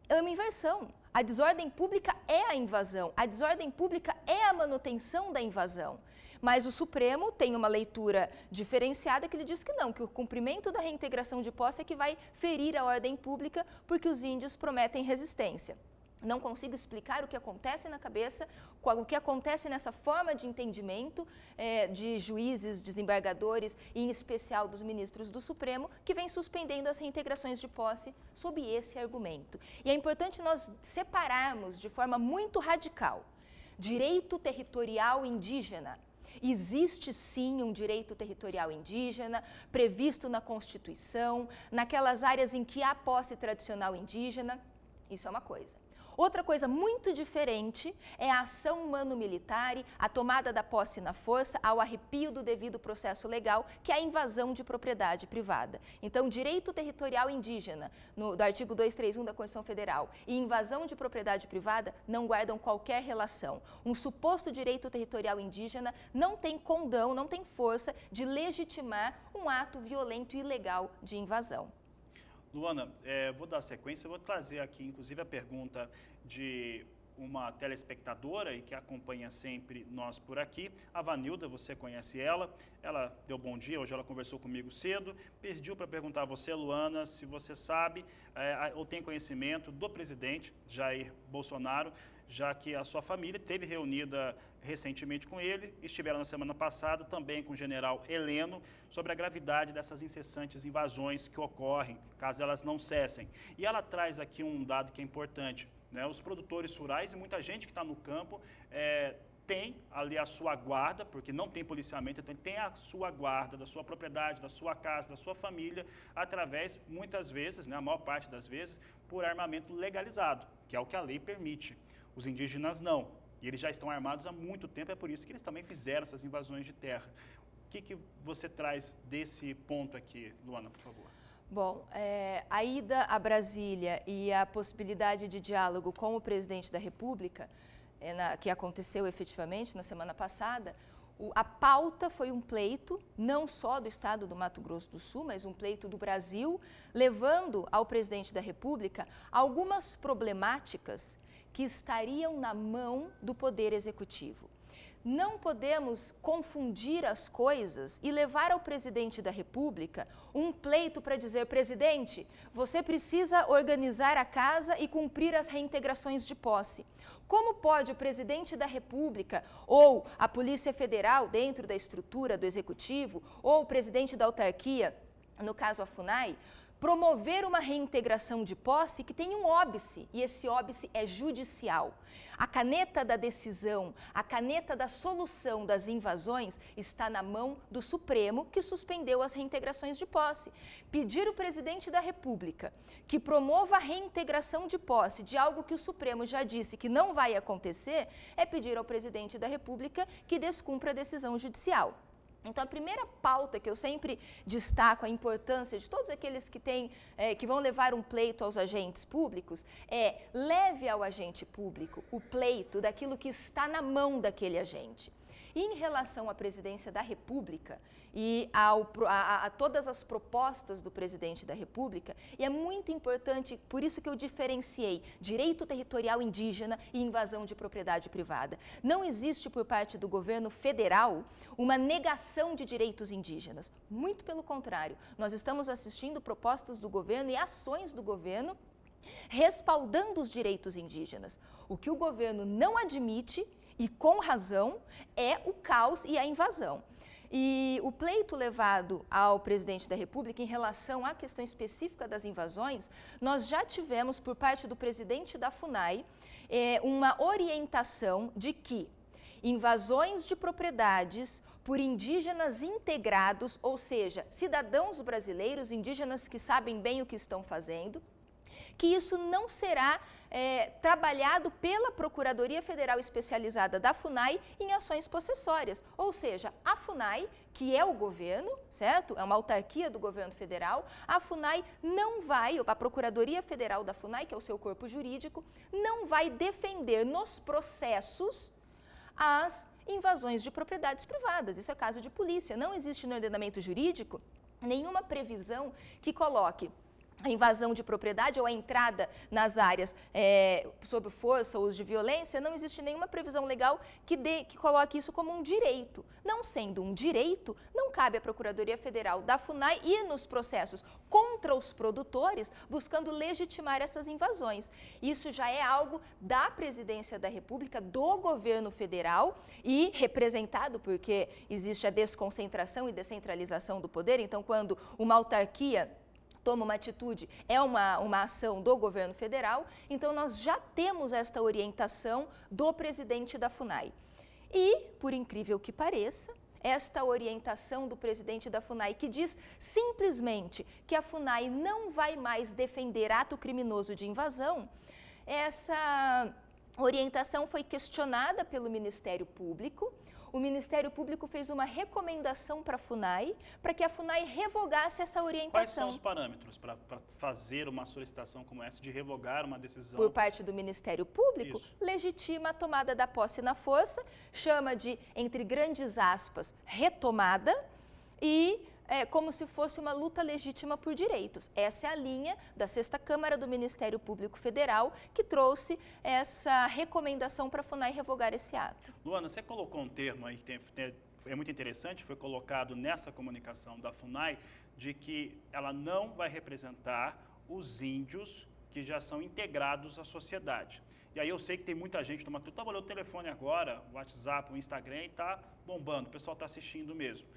[SPEAKER 10] É uma inversão. A desordem pública é a invasão. A desordem pública é a manutenção da invasão. Mas o Supremo tem uma leitura diferenciada que ele diz que não, que o cumprimento da reintegração de posse é que vai ferir a ordem pública porque os índios prometem resistência. Não consigo explicar o que acontece na cabeça, o que acontece nessa forma de entendimento de juízes, desembargadores e, em especial, dos ministros do Supremo, que vem suspendendo as reintegrações de posse sob esse argumento. E é importante nós separarmos de forma muito radical direito territorial indígena. Existe sim um direito territorial indígena, previsto na Constituição, naquelas áreas em que há posse tradicional indígena, isso é uma coisa. Outra coisa muito diferente é a ação humano-militar, a tomada da posse na força, ao arrepio do devido processo legal, que é a invasão de propriedade privada. Então, direito territorial indígena, do artigo 231 da Constituição Federal, e invasão de propriedade privada não guardam qualquer relação. Um suposto direito territorial indígena não tem condão, não tem força de legitimar um ato violento e ilegal de invasão.
[SPEAKER 1] Luana, vou dar sequência, vou trazer aqui, inclusive, a pergunta de uma telespectadora e que acompanha sempre nós por aqui, a Vanilda, você conhece ela deu bom dia, hoje ela conversou comigo cedo, pediu para perguntar a você, Luana, se você sabe ou tem conhecimento do presidente Jair Bolsonaro, já que a sua família esteve reunida recentemente com ele, estiveram na semana passada também com o general Heleno, sobre a gravidade dessas incessantes invasões que ocorrem, caso elas não cessem. E ela traz aqui um dado que é importante, né? Os produtores rurais e muita gente que está no campo tem ali a sua guarda, porque não tem policiamento, então tem a sua guarda da sua propriedade, da sua casa, da sua família, através, muitas vezes, né, a maior parte das vezes, por armamento legalizado, que é o que a lei permite. Os indígenas não, e eles já estão armados há muito tempo, é por isso que eles também fizeram essas invasões de terra. O que você traz desse ponto aqui, Luana, por favor?
[SPEAKER 10] Bom, a ida a Brasília e a possibilidade de diálogo com o presidente da República, que aconteceu efetivamente na semana passada, a pauta foi um pleito, não só do estado do Mato Grosso do Sul, mas um pleito do Brasil, levando ao presidente da República algumas problemáticas que estariam na mão do Poder Executivo. Não podemos confundir as coisas e levar ao presidente da República um pleito para dizer: presidente, você precisa organizar a casa e cumprir as reintegrações de posse. Como pode o presidente da República ou a Polícia Federal, dentro da estrutura do Executivo, ou o presidente da autarquia, no caso a FUNAI, promover uma reintegração de posse que tem um óbice, e esse óbice é judicial. A caneta da decisão, a caneta da solução das invasões está na mão do Supremo, que suspendeu as reintegrações de posse. Pedir ao presidente da República que promova a reintegração de posse de algo que o Supremo já disse que não vai acontecer, é pedir ao presidente da República que descumpra a decisão judicial. Então, a primeira pauta que eu sempre destaco a importância de todos aqueles que vão levar um pleito aos agentes públicos é: leve ao agente público o pleito daquilo que está na mão daquele agente. Em relação à presidência da República e a todas as propostas do presidente da República, e é muito importante, por isso que eu diferenciei direito territorial indígena e invasão de propriedade privada. Não existe por parte do governo federal uma negação de direitos indígenas. Muito pelo contrário, nós estamos assistindo propostas do governo e ações do governo respaldando os direitos indígenas. O que o governo não admite, e com razão, é o caos e a invasão. E o pleito levado ao presidente da República em relação à questão específica das invasões, nós já tivemos por parte do presidente da FUNAI uma orientação de que invasões de propriedades por indígenas integrados, ou seja, cidadãos brasileiros, indígenas que sabem bem o que estão fazendo, que isso não será trabalhado pela Procuradoria Federal Especializada da FUNAI em ações possessórias. Ou seja, a FUNAI, que é o governo, certo? É uma autarquia do governo federal, a FUNAI não vai, a Procuradoria Federal da FUNAI, que é o seu corpo jurídico, não vai defender nos processos as invasões de propriedades privadas. Isso é caso de polícia. Não existe no ordenamento jurídico nenhuma previsão que coloque a invasão de propriedade ou a entrada nas áreas sob força ou uso de violência, não existe nenhuma previsão legal que coloque isso como um direito. Não sendo um direito, não cabe à Procuradoria Federal da FUNAI ir nos processos contra os produtores, buscando legitimar essas invasões. Isso já é algo da Presidência da República, do governo federal e representado, porque existe a desconcentração e descentralização do poder, então quando uma autarquia toma uma atitude, é uma ação do governo federal, então nós já temos esta orientação do presidente da FUNAI. E, por incrível que pareça, esta orientação do presidente da FUNAI, que diz simplesmente que a FUNAI não vai mais defender ato criminoso de invasão, essa orientação foi questionada pelo Ministério Público. O Ministério Público fez uma recomendação para a FUNAI, para que a FUNAI revogasse essa orientação.
[SPEAKER 1] Quais são os parâmetros para fazer uma solicitação como essa de revogar uma decisão?
[SPEAKER 10] Por parte do Ministério Público,
[SPEAKER 1] Isso.
[SPEAKER 10] Legitima a tomada da posse na força, chama de, entre grandes aspas, retomada e como se fosse uma luta legítima por direitos. Essa é a linha da 6ª Câmara do Ministério Público Federal que trouxe essa recomendação para a FUNAI revogar esse ato.
[SPEAKER 1] Luana, você colocou um termo aí que é muito interessante, foi colocado nessa comunicação da FUNAI, de que ela não vai representar os índios que já são integrados à sociedade. E aí eu sei que tem muita gente no Mato Grosso, estava olhando o telefone agora, o WhatsApp, o Instagram, e está bombando, o pessoal está assistindo mesmo.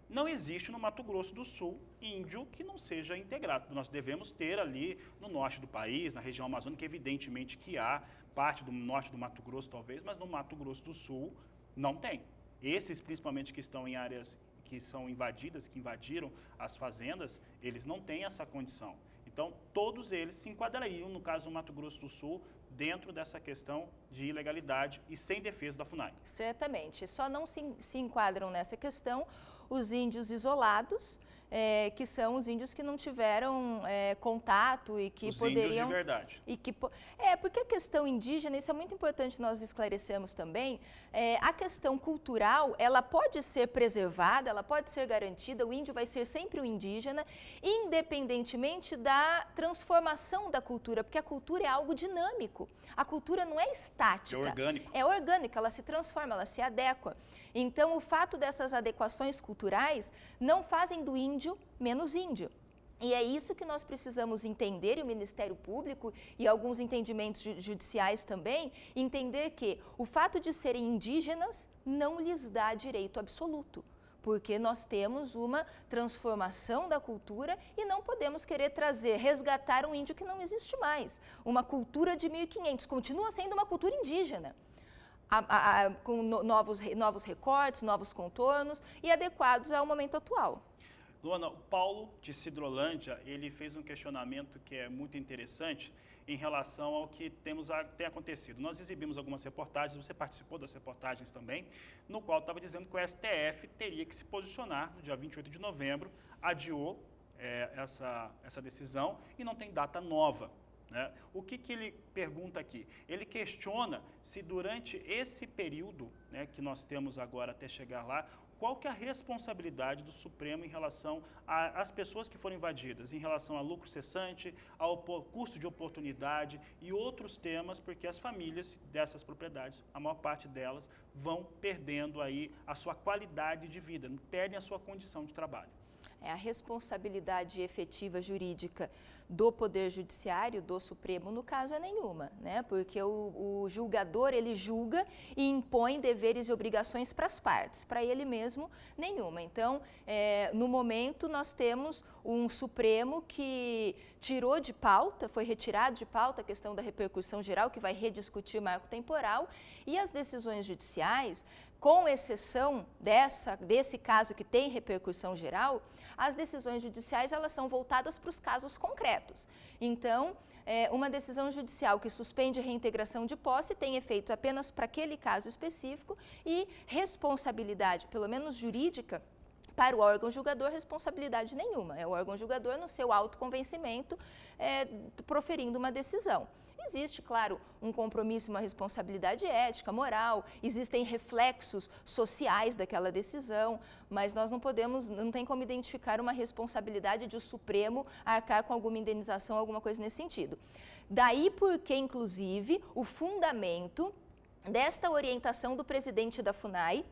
[SPEAKER 1] Não existe no Mato Grosso do Sul índio que não seja integrado. Nós devemos ter ali no norte do país, na região amazônica, evidentemente que há parte do norte do Mato Grosso talvez, mas no Mato Grosso do Sul não tem. Esses principalmente que estão em áreas que são invadidas, que invadiram as fazendas, eles não têm essa condição. Então, todos eles se enquadrariam, no caso do Mato Grosso do Sul, dentro dessa questão de ilegalidade e sem defesa da FUNAI.
[SPEAKER 10] Certamente. Só não se enquadram nessa questão os índios isolados, que são os índios que não tiveram contato e que
[SPEAKER 1] os
[SPEAKER 10] poderiam...
[SPEAKER 1] índios de verdade.
[SPEAKER 10] Porque a questão indígena, isso é muito importante nós esclarecermos também, a questão cultural, ela pode ser preservada, ela pode ser garantida, o índio vai ser sempre o indígena, independentemente da transformação da cultura, porque a cultura é algo dinâmico, a cultura não é estática.
[SPEAKER 1] É orgânico.
[SPEAKER 10] É orgânica, ela se transforma, ela se adequa. Então, o fato dessas adequações culturais não fazem do índio menos índio. E é isso que nós precisamos entender, e o Ministério Público e alguns entendimentos judiciais também, entender que o fato de serem indígenas não lhes dá direito absoluto, porque nós temos uma transformação da cultura e não podemos querer resgatar um índio que não existe mais. Uma cultura de 1500, continua sendo uma cultura indígena. Com novos recortes, novos contornos e adequados ao momento atual.
[SPEAKER 1] Luana, o Paulo de Sidrolândia, ele fez um questionamento que é muito interessante em relação ao que tem acontecido. Nós exibimos algumas reportagens, você participou das reportagens também, no qual estava dizendo que o STF teria que se posicionar no dia 28 de novembro, adiou essa decisão e não tem data nova. né? O que ele pergunta aqui? Ele questiona se durante esse período, né, que nós temos agora até chegar lá, qual que é a responsabilidade do Supremo em relação às pessoas que foram invadidas, em relação a lucro cessante, ao custo de oportunidade e outros temas, porque as famílias dessas propriedades, a maior parte delas, vão perdendo aí a sua qualidade de vida, perdem a sua condição de trabalho.
[SPEAKER 10] A responsabilidade efetiva jurídica do Poder Judiciário, do Supremo, no caso, é nenhuma, né? Porque o julgador, ele julga e impõe deveres e obrigações para as partes, para ele mesmo, nenhuma. Então, no momento, nós temos um Supremo que tirou de pauta, foi retirado de pauta a questão da repercussão geral, que vai rediscutir o marco temporal, e as decisões judiciais, com exceção desse caso que tem repercussão geral, as decisões judiciais elas são voltadas para os casos concretos. Então, uma decisão judicial que suspende a reintegração de posse tem efeitos apenas para aquele caso específico e responsabilidade, pelo menos jurídica, para o órgão julgador, responsabilidade nenhuma. É o órgão julgador, no seu autoconvencimento, proferindo uma decisão. Existe, claro, um compromisso, uma responsabilidade ética, moral, existem reflexos sociais daquela decisão, mas nós não tem como identificar uma responsabilidade de o Supremo arcar com alguma indenização, alguma coisa nesse sentido. Daí porque, inclusive, o fundamento desta orientação do presidente da FUNAI,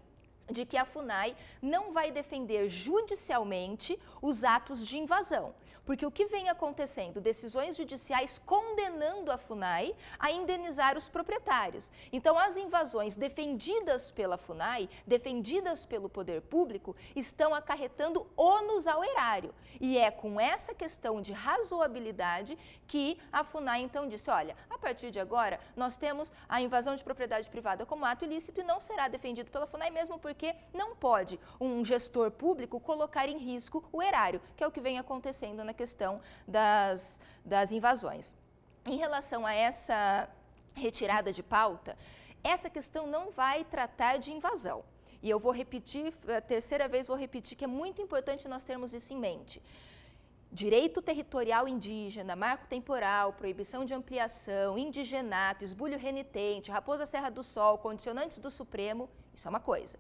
[SPEAKER 10] de que a FUNAI não vai defender judicialmente os atos de invasão. Porque o que vem acontecendo? Decisões judiciais condenando a FUNAI a indenizar os proprietários. Então, as invasões defendidas pela FUNAI, defendidas pelo poder público, estão acarretando ônus ao erário. E é com essa questão de razoabilidade que a FUNAI, então, disse, olha, a partir de agora, nós temos a invasão de propriedade privada como ato ilícito e não será defendido pela FUNAI, mesmo porque não pode um gestor público colocar em risco o erário, que é o que vem acontecendo na questão das invasões. Em relação a essa retirada de pauta, essa questão não vai tratar de invasão. E eu vou repetir, a terceira vez vou repetir que é muito importante nós termos isso em mente. Direito territorial indígena, marco temporal, proibição de ampliação, indigenato, esbulho renitente, Raposa Serra do Sol, condicionantes do Supremo, isso é uma coisa.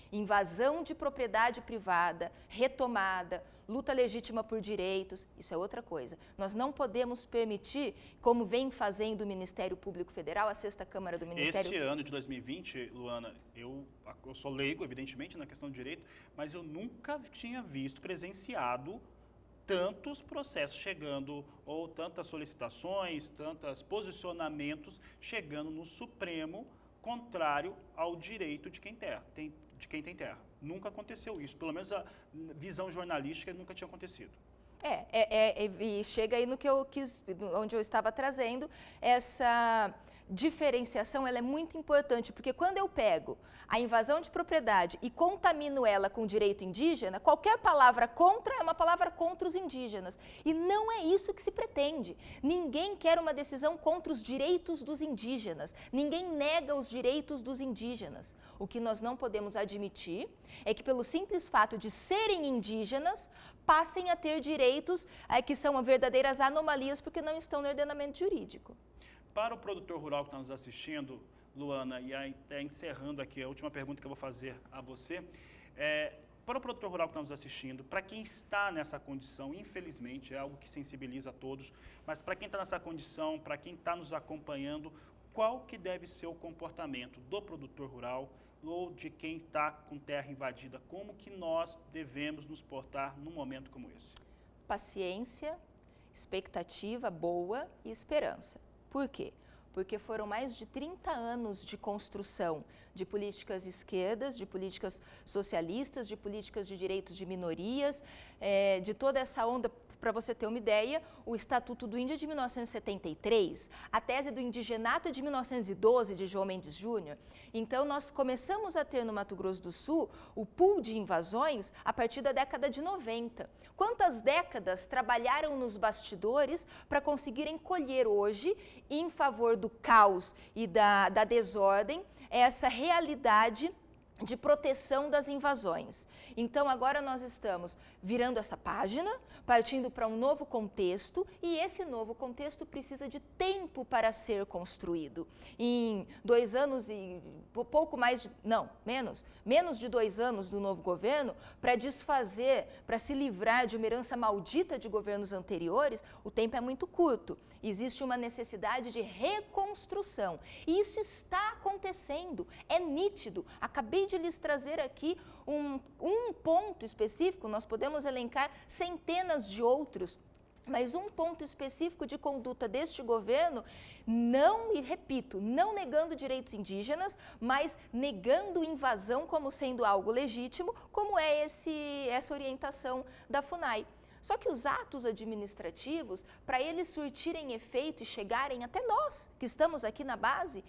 [SPEAKER 10] Invasão de propriedade privada, retomada, luta legítima por direitos, isso é outra coisa. Nós não podemos permitir, como vem fazendo o Ministério Público Federal, a Sexta Câmara do Ministério...
[SPEAKER 1] Este ano de 2020, Luana, eu sou leigo, evidentemente, na questão do direito, mas eu nunca tinha visto, presenciado tantos processos chegando, ou tantas solicitações, tantos posicionamentos chegando no Supremo contrário ao direito de quem tem terra. Nunca aconteceu isso, pelo menos a visão jornalística nunca tinha acontecido.
[SPEAKER 10] E chega aí no que eu quis, onde eu estava trazendo, essa diferenciação ela é muito importante, porque quando eu pego a invasão de propriedade e contamino ela com direito indígena, qualquer palavra contra é uma palavra contra os indígenas. E não é isso que se pretende. Ninguém quer uma decisão contra os direitos dos indígenas. Ninguém nega os direitos dos indígenas. O que nós não podemos admitir é que, pelo simples fato de serem indígenas, passem a ter direitos que são verdadeiras anomalias porque não estão no ordenamento jurídico.
[SPEAKER 1] Para o produtor rural que está nos assistindo, Luana, e até encerrando aqui a última pergunta que eu vou fazer a você, para o produtor rural que está nos assistindo, para quem está nessa condição, infelizmente, é algo que sensibiliza a todos, mas para quem está nessa condição, para quem está nos acompanhando, qual que deve ser o comportamento do produtor rural ou de quem está com terra invadida? Como que nós devemos nos portar num momento como esse?
[SPEAKER 10] Paciência, expectativa boa e esperança. Por quê? Porque foram mais de 30 anos de construção de políticas esquerdas, de políticas socialistas, de políticas de direitos de minorias, de toda essa onda. Para você ter uma ideia, o Estatuto do Índio é de 1973, a tese do indigenato é de 1912, de João Mendes Júnior. Então, nós começamos a ter no Mato Grosso do Sul o pool de invasões a partir da década de 90. Quantas décadas trabalharam nos bastidores para conseguirem colher hoje, em favor do caos e da desordem, essa realidade de proteção das invasões. Então agora nós estamos virando essa página, partindo para um novo contexto, e esse novo contexto precisa de tempo para ser construído. Em 2 anos e pouco mais, menos de 2 anos do novo governo, para desfazer, para se livrar de uma herança maldita de governos anteriores, o tempo é muito curto. Existe uma necessidade de reconstrução. E isso está acontecendo, é nítido. Acabei de lhes trazer aqui um ponto específico, nós podemos elencar centenas de outros, mas um ponto específico de conduta deste governo, não, e repito, não negando direitos indígenas, mas negando invasão como sendo algo legítimo, como é essa orientação da FUNAI. Só que os atos administrativos, para eles surtirem efeito e chegarem até nós, que estamos aqui na base,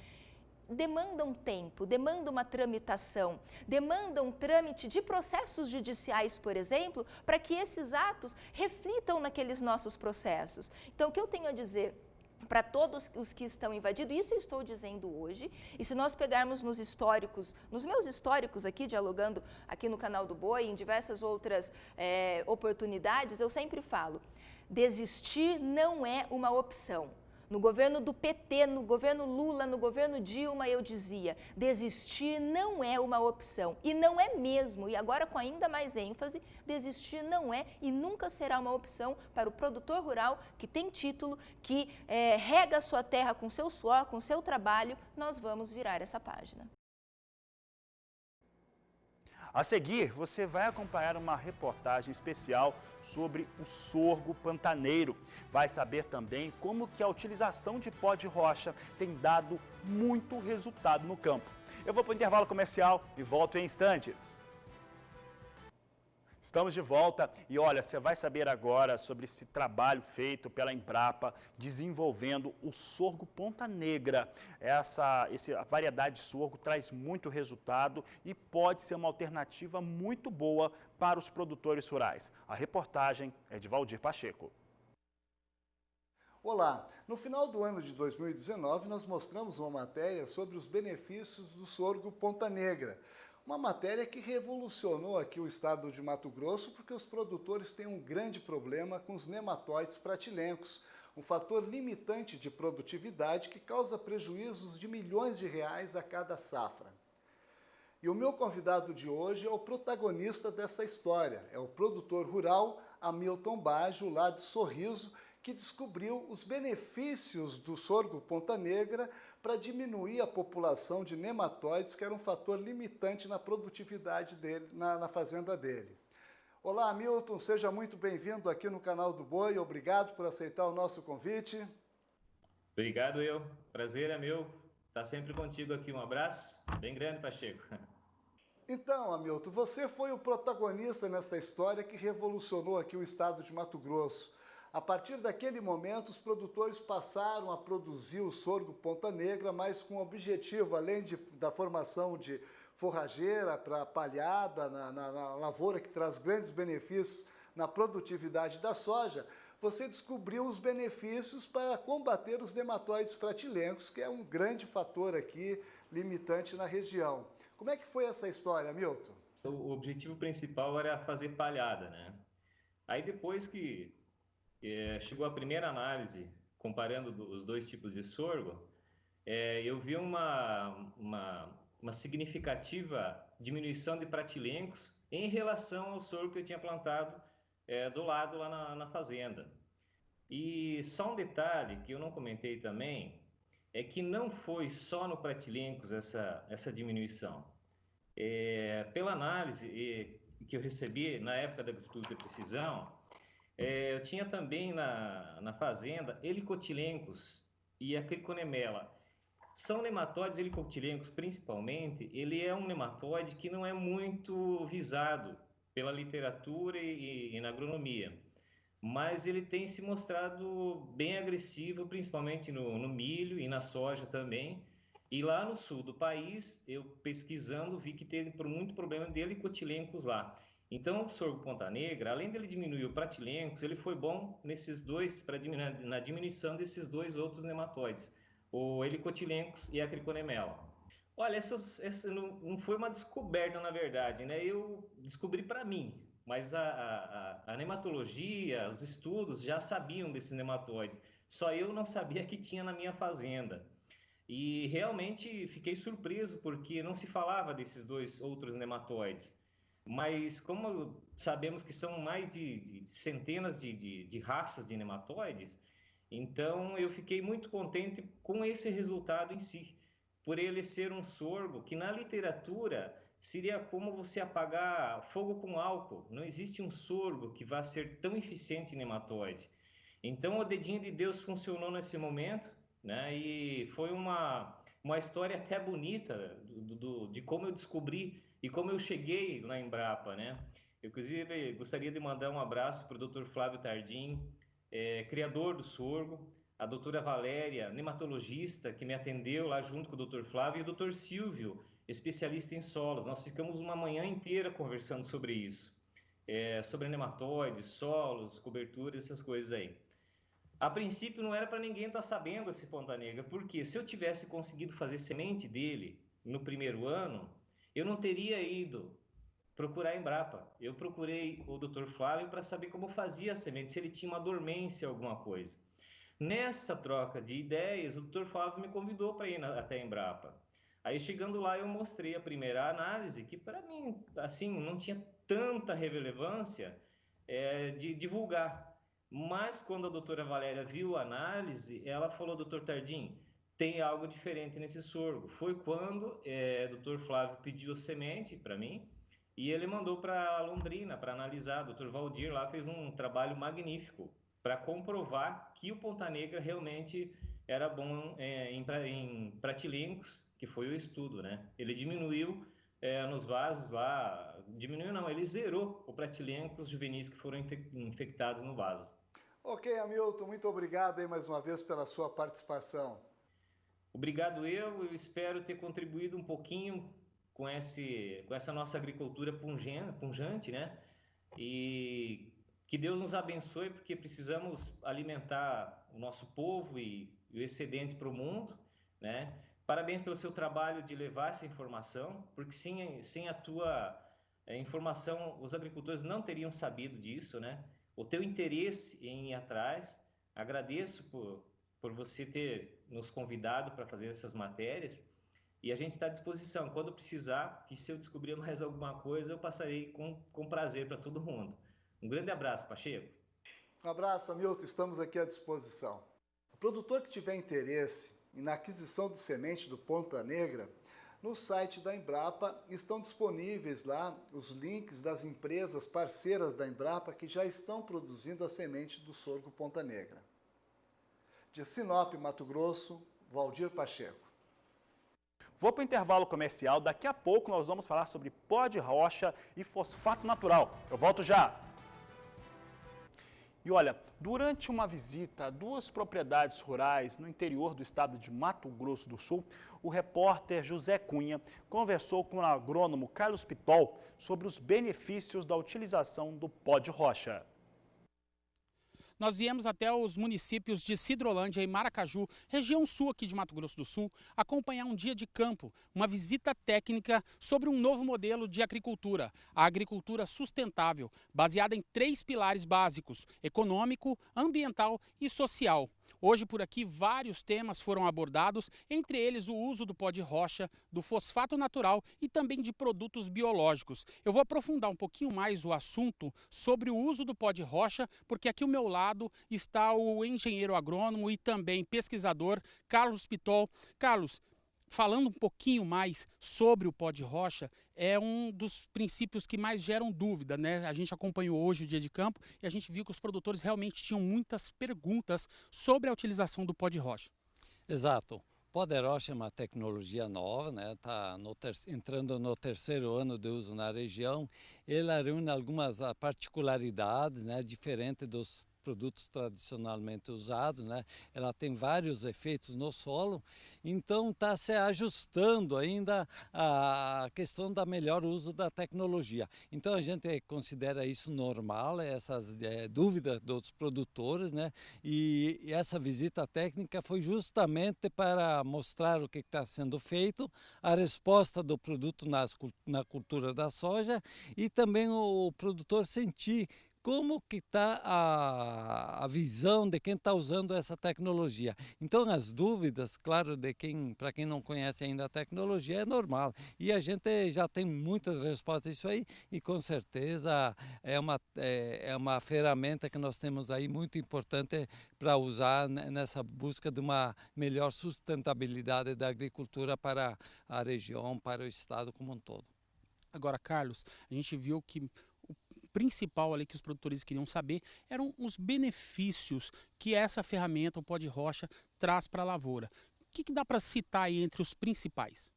[SPEAKER 10] demandam tempo, demandam uma tramitação, demandam um trâmite de processos judiciais, por exemplo, para que esses atos reflitam naqueles nossos processos. Então, o que eu tenho a dizer para todos os que estão invadidos, isso eu estou dizendo hoje, e se nós pegarmos nos históricos, nos meus históricos aqui, dialogando aqui no canal do Boi, em diversas outras oportunidades, eu sempre falo, desistir não é uma opção. No governo do PT, no governo Lula, no governo Dilma, eu dizia, desistir não é uma opção. E não é mesmo, e agora com ainda mais ênfase, desistir não é e nunca será uma opção para o produtor rural que tem título, que rega a sua terra com seu suor, com seu trabalho, nós vamos virar essa página.
[SPEAKER 1] A seguir, você vai acompanhar uma reportagem especial sobre o sorgo pantaneiro. Vai saber também como que a utilização de pó de rocha tem dado muito resultado no campo. Eu vou para o intervalo comercial e volto em instantes. Estamos de volta e olha, você vai saber agora sobre esse trabalho feito pela Embrapa desenvolvendo o sorgo Ponta Negra. A variedade de sorgo traz muito resultado e pode ser uma alternativa muito boa para os produtores rurais. A reportagem é de Valdir Pacheco.
[SPEAKER 11] Olá, no final do ano de 2019 nós mostramos uma matéria sobre os benefícios do sorgo Ponta Negra. Uma matéria que revolucionou aqui o estado de Mato Grosso porque os produtores têm um grande problema com os nematóides pratilencos, um fator limitante de produtividade que causa prejuízos de milhões de reais a cada safra. E o meu convidado de hoje é o protagonista dessa história, é o produtor rural Hamilton Baggio, lá de Sorriso, que descobriu os benefícios do sorgo Ponta Negra para diminuir a população de nematóides, que era um fator limitante na produtividade dele, na fazenda dele. Olá, Hamilton, seja muito bem-vindo aqui no canal do Boi, obrigado por aceitar o nosso convite.
[SPEAKER 12] Obrigado eu, prazer é meu, estar sempre contigo aqui, um abraço bem grande, Pacheco.
[SPEAKER 11] Então, Hamilton, você foi o protagonista nessa história que revolucionou aqui o estado de Mato Grosso. A partir daquele momento, os produtores passaram a produzir o sorgo Ponta Negra, mas com o objetivo, além da formação de forrageira para palhada na lavoura, que traz grandes benefícios na produtividade da soja, você descobriu os benefícios para combater os nematóides pratilencos, que é um grande fator aqui, limitante na região. Como é que foi essa história, Hamilton?
[SPEAKER 12] O objetivo principal era fazer palhada, né? Aí depois que chegou a primeira análise, comparando os dois tipos de sorgo, eu vi uma significativa diminuição de pratilencos em relação ao sorgo que eu tinha plantado do lado lá na fazenda. E só um detalhe que eu não comentei também, é que não foi só no pratilencos essa diminuição. Pela análise que eu recebi na época da agricultura de precisão, eu tinha também na fazenda helicotilencos e a criconemela. São nematóides helicotilencos, principalmente, ele é um nematóide que não é muito visado pela literatura e na agronomia, mas ele tem se mostrado bem agressivo, principalmente no milho e na soja também. E lá no sul do país, eu pesquisando, vi que teve muito problema de helicotilencos lá. Então, o sorgo Ponta Negra, além dele diminuir o pratilencos, ele foi bom nesses dois, na diminuição desses dois outros nematóides, o helicotilencos e a criconemela. Olha, essa não foi uma descoberta, na verdade, né? Eu descobri para mim, mas a nematologia, os estudos já sabiam desses nematóides, só eu não sabia que tinha na minha fazenda. E realmente fiquei surpreso, porque não se falava desses dois outros nematóides. Mas como sabemos que são mais de centenas de raças de nematóides, então eu fiquei muito contente com esse resultado em si, por ele ser um sorgo que na literatura seria como você apagar fogo com álcool. Não existe um sorgo que vá ser tão eficiente em nematóide. Então o dedinho de Deus funcionou nesse momento, né? E foi uma história até bonita de como eu descobri e como eu cheguei na Embrapa, né? Eu, inclusive, gostaria de mandar um abraço para o Dr. Flávio Tardim, criador do sorgo, a doutora Valéria, nematologista, que me atendeu lá junto com o Dr. Flávio, e o Dr. Silvio, especialista em solos. Nós ficamos uma manhã inteira conversando sobre isso, sobre nematóides, solos, coberturas, essas coisas aí. A princípio não era para ninguém estar sabendo esse Ponta Negra, porque se eu tivesse conseguido fazer semente dele no primeiro ano, eu não teria ido procurar a Embrapa. Eu procurei o Dr. Flávio para saber como fazia a semente, se ele tinha uma dormência, alguma coisa. Nessa troca de ideias, o Dr. Flávio me convidou para ir até a Embrapa. Aí chegando lá eu mostrei a primeira análise, que para mim, assim, não tinha tanta relevância de divulgar. Mas quando a doutora Valéria viu a análise, ela falou: doutor Tardim, tem algo diferente nesse sorgo. Foi quando o doutor Flávio pediu semente para mim e ele mandou para Londrina para analisar. O doutor Valdir lá fez um trabalho magnífico para comprovar que o Ponta Negra realmente era bom em pratilencos, que foi o estudo, né? Ele diminuiu nos vasos lá, diminuiu não, ele zerou o pratilencos juvenis que foram infectados no vaso.
[SPEAKER 11] Ok, Hamilton, muito obrigado aí mais uma vez pela sua participação.
[SPEAKER 12] Obrigado eu espero ter contribuído um pouquinho com essa nossa agricultura punjante, né? E que Deus nos abençoe, porque precisamos alimentar o nosso povo e o excedente para o mundo, né? Parabéns pelo seu trabalho de levar essa informação, porque sem a tua informação, os agricultores não teriam sabido disso, né? O teu interesse em ir atrás, agradeço por você ter nos convidado para fazer essas matérias, e a gente está à disposição. Quando precisar, que se eu descobrir mais alguma coisa, eu passarei com prazer para todo mundo. Um grande abraço, Pacheco.
[SPEAKER 11] Um abraço, Hamilton. Estamos aqui à disposição. O produtor que tiver interesse na aquisição de semente do Ponta Negra, no site da Embrapa estão disponíveis lá os links das empresas parceiras da Embrapa que já estão produzindo a semente do sorgo Ponta Negra. De Sinop, Mato Grosso, Valdir Pacheco.
[SPEAKER 1] Vou para o intervalo comercial, daqui a pouco nós vamos falar sobre pó de rocha e fosfato natural. Eu volto já! E olha, durante uma visita a duas propriedades rurais no interior do estado de Mato Grosso do Sul, o repórter José Cunha conversou com o agrônomo Carlos Pitol sobre os benefícios da utilização do pó de rocha.
[SPEAKER 13] Nós viemos até os municípios de Sidrolândia e Maracaju, região sul aqui de Mato Grosso do Sul, acompanhar um dia de campo, uma visita técnica sobre um novo modelo de agricultura, a agricultura sustentável, baseada em 3 pilares básicos: econômico, ambiental e social. Hoje por aqui vários temas foram abordados, entre eles o uso do pó de rocha, do fosfato natural e também de produtos biológicos. Eu vou aprofundar um pouquinho mais o assunto sobre o uso do pó de rocha, porque aqui ao meu lado está o engenheiro agrônomo e também pesquisador Carlos Pitol. Carlos, falando um pouquinho mais sobre o pó de rocha, é um dos princípios que mais geram dúvida, né? A gente acompanhou hoje o dia de campo e a gente viu que os produtores realmente tinham muitas perguntas sobre a utilização do pó de rocha.
[SPEAKER 14] Exato. O pó de rocha é uma tecnologia nova, né? Está entrando no 3º ano de uso na região. Ele reúne algumas particularidades, né? Diferente dos produtos tradicionalmente usados, né? Ela tem vários efeitos no solo, então está se ajustando ainda a questão da melhor uso da tecnologia. Então a gente considera isso normal, essas dúvidas dos produtores, né? E essa visita técnica foi justamente para mostrar o que está sendo feito, a resposta do produto na cultura da soja e também o produtor sentir como que está a visão de quem está usando essa tecnologia. Então as dúvidas, claro, para quem não conhece ainda a tecnologia, é normal. E a gente já tem muitas respostas a isso aí e com certeza é uma ferramenta que nós temos aí muito importante para usar nessa busca de uma melhor sustentabilidade da agricultura para a região, para o estado como um todo.
[SPEAKER 13] Agora, Carlos, a gente viu que o principal ali que os produtores queriam saber eram os benefícios que essa ferramenta, o pó de rocha, traz para a lavoura. O que dá para citar aí entre os principais?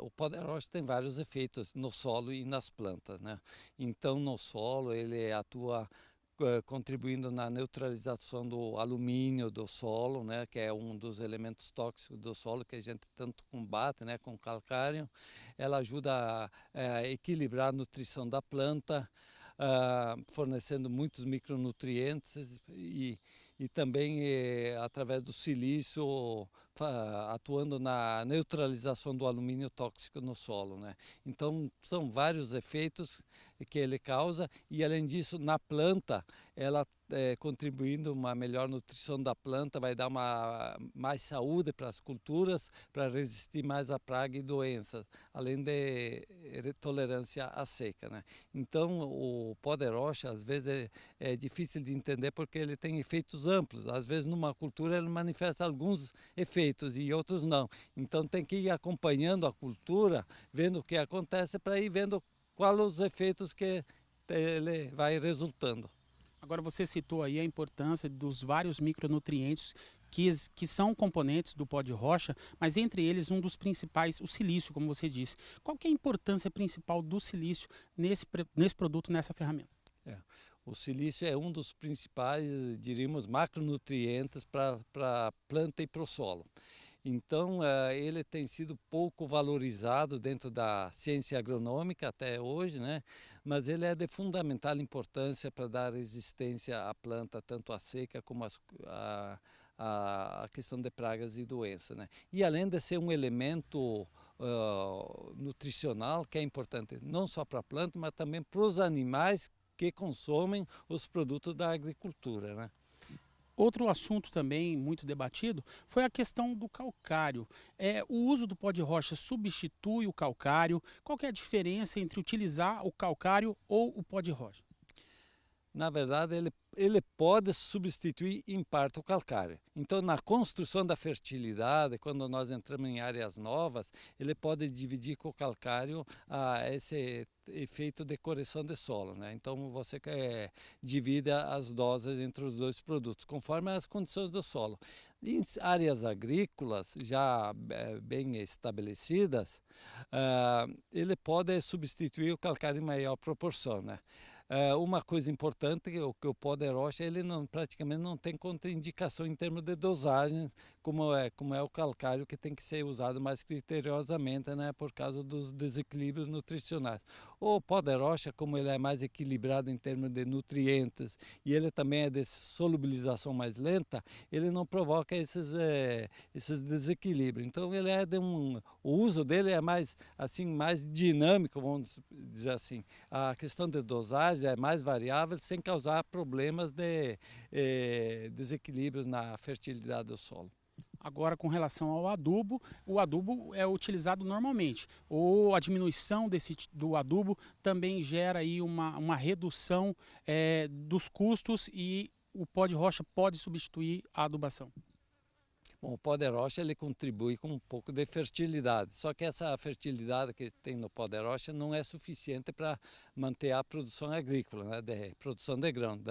[SPEAKER 14] O pó de rocha tem vários efeitos no solo e nas plantas, né? Então, no solo ele atua contribuindo na neutralização do alumínio do solo, né, que é um dos elementos tóxicos do solo que a gente tanto combate, né, com o calcário. Ela ajuda a equilibrar a nutrição da planta, fornecendo muitos micronutrientes e também através do silício atuando na neutralização do alumínio tóxico no solo, né? Então são vários efeitos que ele causa e além disso na planta ela contribuindo uma melhor nutrição da planta, vai dar mais saúde para as culturas, para resistir mais a praga e doenças, além de tolerância à seca, né? Então o pó de rocha às vezes é difícil de entender porque ele tem efeitos amplos, às vezes numa cultura ele manifesta alguns efeitos e outros não, então tem que ir acompanhando a cultura, vendo o que acontece para ir vendo quais os efeitos que ele vai resultando.
[SPEAKER 13] Agora você citou aí a importância dos vários micronutrientes que são componentes do pó de rocha, mas entre eles um dos principais, o silício, como você disse. Qual que é a importância principal do silício nesse produto, nessa ferramenta?
[SPEAKER 14] O silício é um dos principais, diríamos, macronutrientes para a planta e para o solo. Então, ele tem sido pouco valorizado dentro da ciência agronômica até hoje, né? Mas ele é de fundamental importância para dar resistência à planta, tanto à seca como a questão de pragas e doenças, né? E além de ser um elemento nutricional que é importante não só para a planta, mas também para os animais que consomem os produtos da agricultura, né?
[SPEAKER 13] Outro assunto também muito debatido foi a questão do calcário. O uso do pó de rocha substitui o calcário? Qual que é a diferença entre utilizar o calcário ou o pó de rocha?
[SPEAKER 14] Na verdade, ele pode substituir em parte o calcário. Então, na construção da fertilidade, quando nós entramos em áreas novas, ele pode dividir com o calcário esse efeito de correção de solo, né? Então, você divide as doses entre os dois produtos, conforme as condições do solo. Em áreas agrícolas já bem estabelecidas, ele pode substituir o calcário em maior proporção, né? Uma coisa importante é que o pó de rocha ele praticamente não tem contraindicação em termos de dosagem, como é o calcário, que tem que ser usado mais criteriosamente, né, por causa dos desequilíbrios nutricionais. O pó de rocha, como ele é mais equilibrado em termos de nutrientes e ele também é de solubilização mais lenta, ele não provoca esses desequilíbrios. Então ele o uso dele é mais dinâmico, vamos dizer assim. A questão de dosagem é mais variável sem causar problemas de desequilíbrios na fertilidade do solo.
[SPEAKER 13] Agora, com relação ao adubo, o adubo é utilizado normalmente, ou a diminuição do adubo também gera aí uma redução dos custos e o pó de rocha pode substituir a adubação.
[SPEAKER 14] Bom, o pó de rocha ele contribui com um pouco de fertilidade, só que essa fertilidade que tem no pó de rocha não é suficiente para manter a produção agrícola, né, de produção de grão,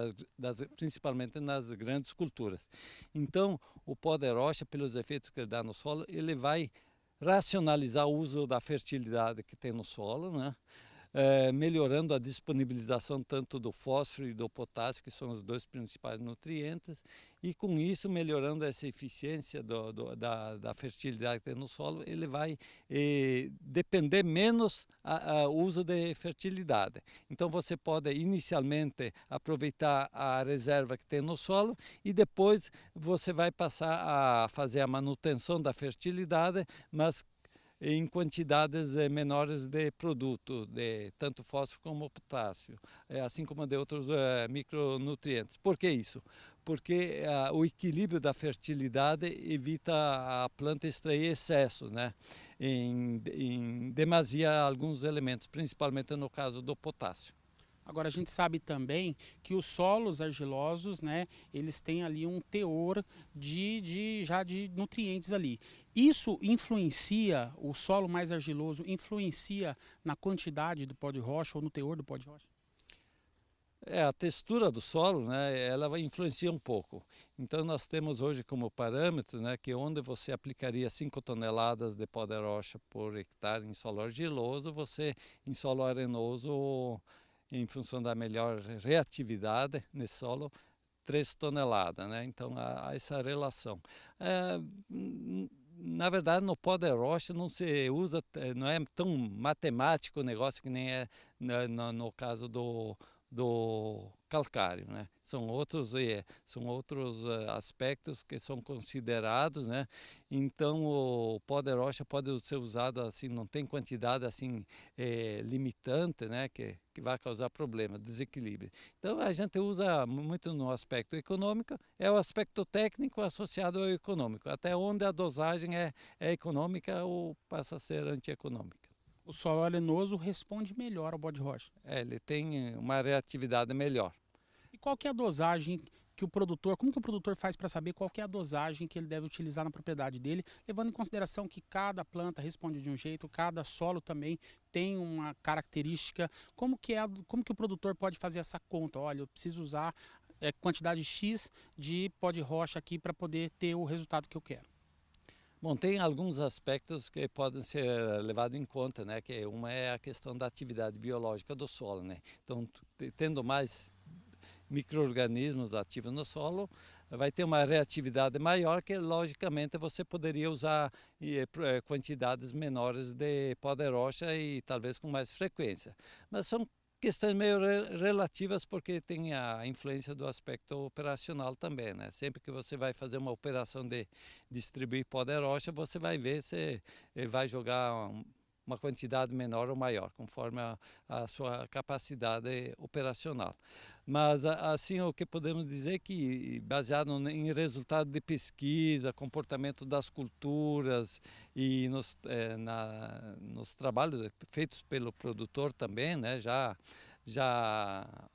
[SPEAKER 14] principalmente nas grandes culturas. Então, o pó de rocha, pelos efeitos que ele dá no solo, ele vai racionalizar o uso da fertilidade que tem no solo, né? melhorando a disponibilização tanto do fósforo e do potássio, que são os dois principais nutrientes, e com isso melhorando essa eficiência da fertilidade que tem no solo, ele vai depender menos o uso de fertilidade. Então você pode inicialmente aproveitar a reserva que tem no solo e depois você vai passar a fazer a manutenção da fertilidade, mas em quantidades menores de produto, de tanto fósforo como potássio, assim como de outros micronutrientes. Por que isso? Porque o equilíbrio da fertilidade evita a planta extrair excessos, né? Em demasia alguns elementos, principalmente no caso do potássio.
[SPEAKER 13] Agora, a gente sabe também que os solos argilosos, né, eles têm ali um teor já de nutrientes ali. Isso influencia, o solo mais argiloso influencia na quantidade do pó de rocha ou no teor do pó de rocha?
[SPEAKER 14] A textura do solo, né, ela influencia um pouco. Então nós temos hoje como parâmetro, né, que onde você aplicaria 5 toneladas de pó de rocha por hectare em solo argiloso, você em solo arenoso, em função da melhor reatividade nesse solo, 3 toneladas, né? Então há essa relação. Na verdade, no pó de rocha não se usa, não é tão matemático o negócio que nem é no caso do calcário, né? São outros aspectos que são considerados, né? Então o pó de rocha pode ser usado assim, não tem quantidade assim limitante, né? Que vai causar problema, desequilíbrio. Então a gente usa muito no aspecto econômico, é o aspecto técnico associado ao econômico, até onde a dosagem é econômica ou passa a ser antieconômica.
[SPEAKER 13] O solo arenoso responde melhor ao pó de rocha.
[SPEAKER 14] Ele tem uma reatividade melhor.
[SPEAKER 13] E qual que é a dosagem que o produtor, como que o produtor faz para saber qual que é a dosagem que ele deve utilizar na propriedade dele, levando em consideração que cada planta responde de um jeito, cada solo também tem uma característica, como que o produtor pode fazer essa conta? Olha, eu preciso usar quantidade X de pó de rocha aqui para poder ter o resultado que eu quero.
[SPEAKER 14] Bom, tem alguns aspectos que podem ser levados em conta, né? Que uma é a questão da atividade biológica do solo, né? Então, tendo mais micro-organismos ativos no solo, vai ter uma reatividade maior que, logicamente, você poderia usar quantidades menores de pó de rocha e talvez com mais frequência. Mas são questões meio relativas porque tem a influência do aspecto operacional também, né? Sempre que você vai fazer uma operação de distribuir pó de rocha, você vai ver se vai jogar uma quantidade menor ou maior, conforme a sua capacidade operacional. Mas, assim, o que podemos dizer é que, baseado em resultado de pesquisa, comportamento das culturas e nos trabalhos feitos pelo produtor também, né, já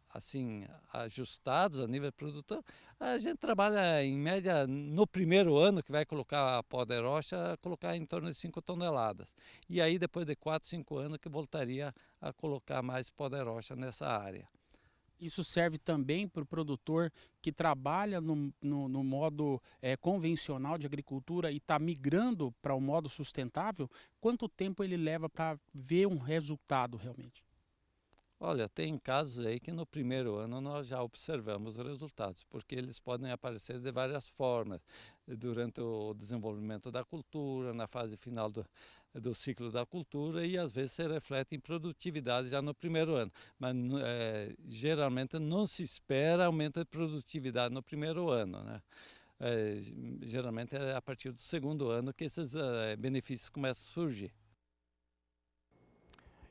[SPEAKER 14] assim, ajustados a nível produtor, a gente trabalha em média no primeiro ano que vai colocar pó de rocha, colocar em torno de 5 toneladas. E aí depois de 4, 5 anos que voltaria a colocar mais pó de rocha nessa área.
[SPEAKER 13] Isso serve também para o produtor que trabalha no modo convencional de agricultura e está migrando para o modo sustentável? Quanto tempo ele leva para ver um resultado realmente?
[SPEAKER 14] Olha, tem casos aí que no primeiro ano nós já observamos os resultados, porque eles podem aparecer de várias formas, durante o desenvolvimento da cultura, na fase final do ciclo da cultura e às vezes se reflete em produtividade já no primeiro ano. Mas geralmente não se espera aumento de produtividade no primeiro ano, né? Geralmente é a partir do segundo ano que esses benefícios começam a surgir.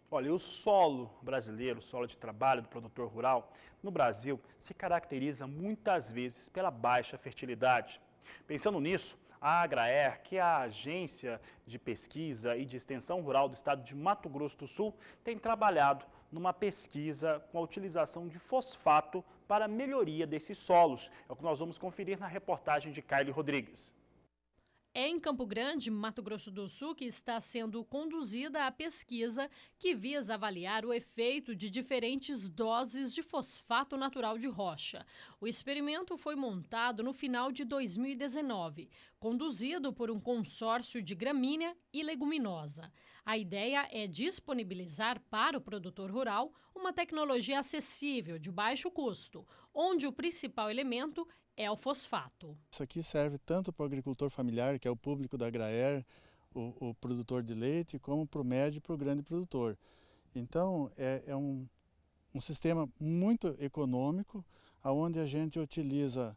[SPEAKER 1] Olha, o solo brasileiro, o solo de trabalho do produtor rural, no Brasil, se caracteriza muitas vezes pela baixa fertilidade. Pensando nisso, a Agraer, que é a agência de pesquisa e de extensão rural do estado de Mato Grosso do Sul, tem trabalhado numa pesquisa com a utilização de fosfato para a melhoria desses solos. É o que nós vamos conferir na reportagem de Caio Rodrigues.
[SPEAKER 15] É em Campo Grande, Mato Grosso do Sul, que está sendo conduzida a pesquisa que visa avaliar o efeito de diferentes doses de fosfato natural de rocha. O experimento foi montado no final de 2019, conduzido por um consórcio de gramínea e leguminosa. A ideia é disponibilizar para o produtor rural uma tecnologia acessível, de baixo custo, onde o principal elemento é o fosfato.
[SPEAKER 16] Isso aqui serve tanto para o agricultor familiar, que é o público da Agraer, o produtor de leite, como para o médio e para o grande produtor. Então, é um sistema muito econômico, onde a gente utiliza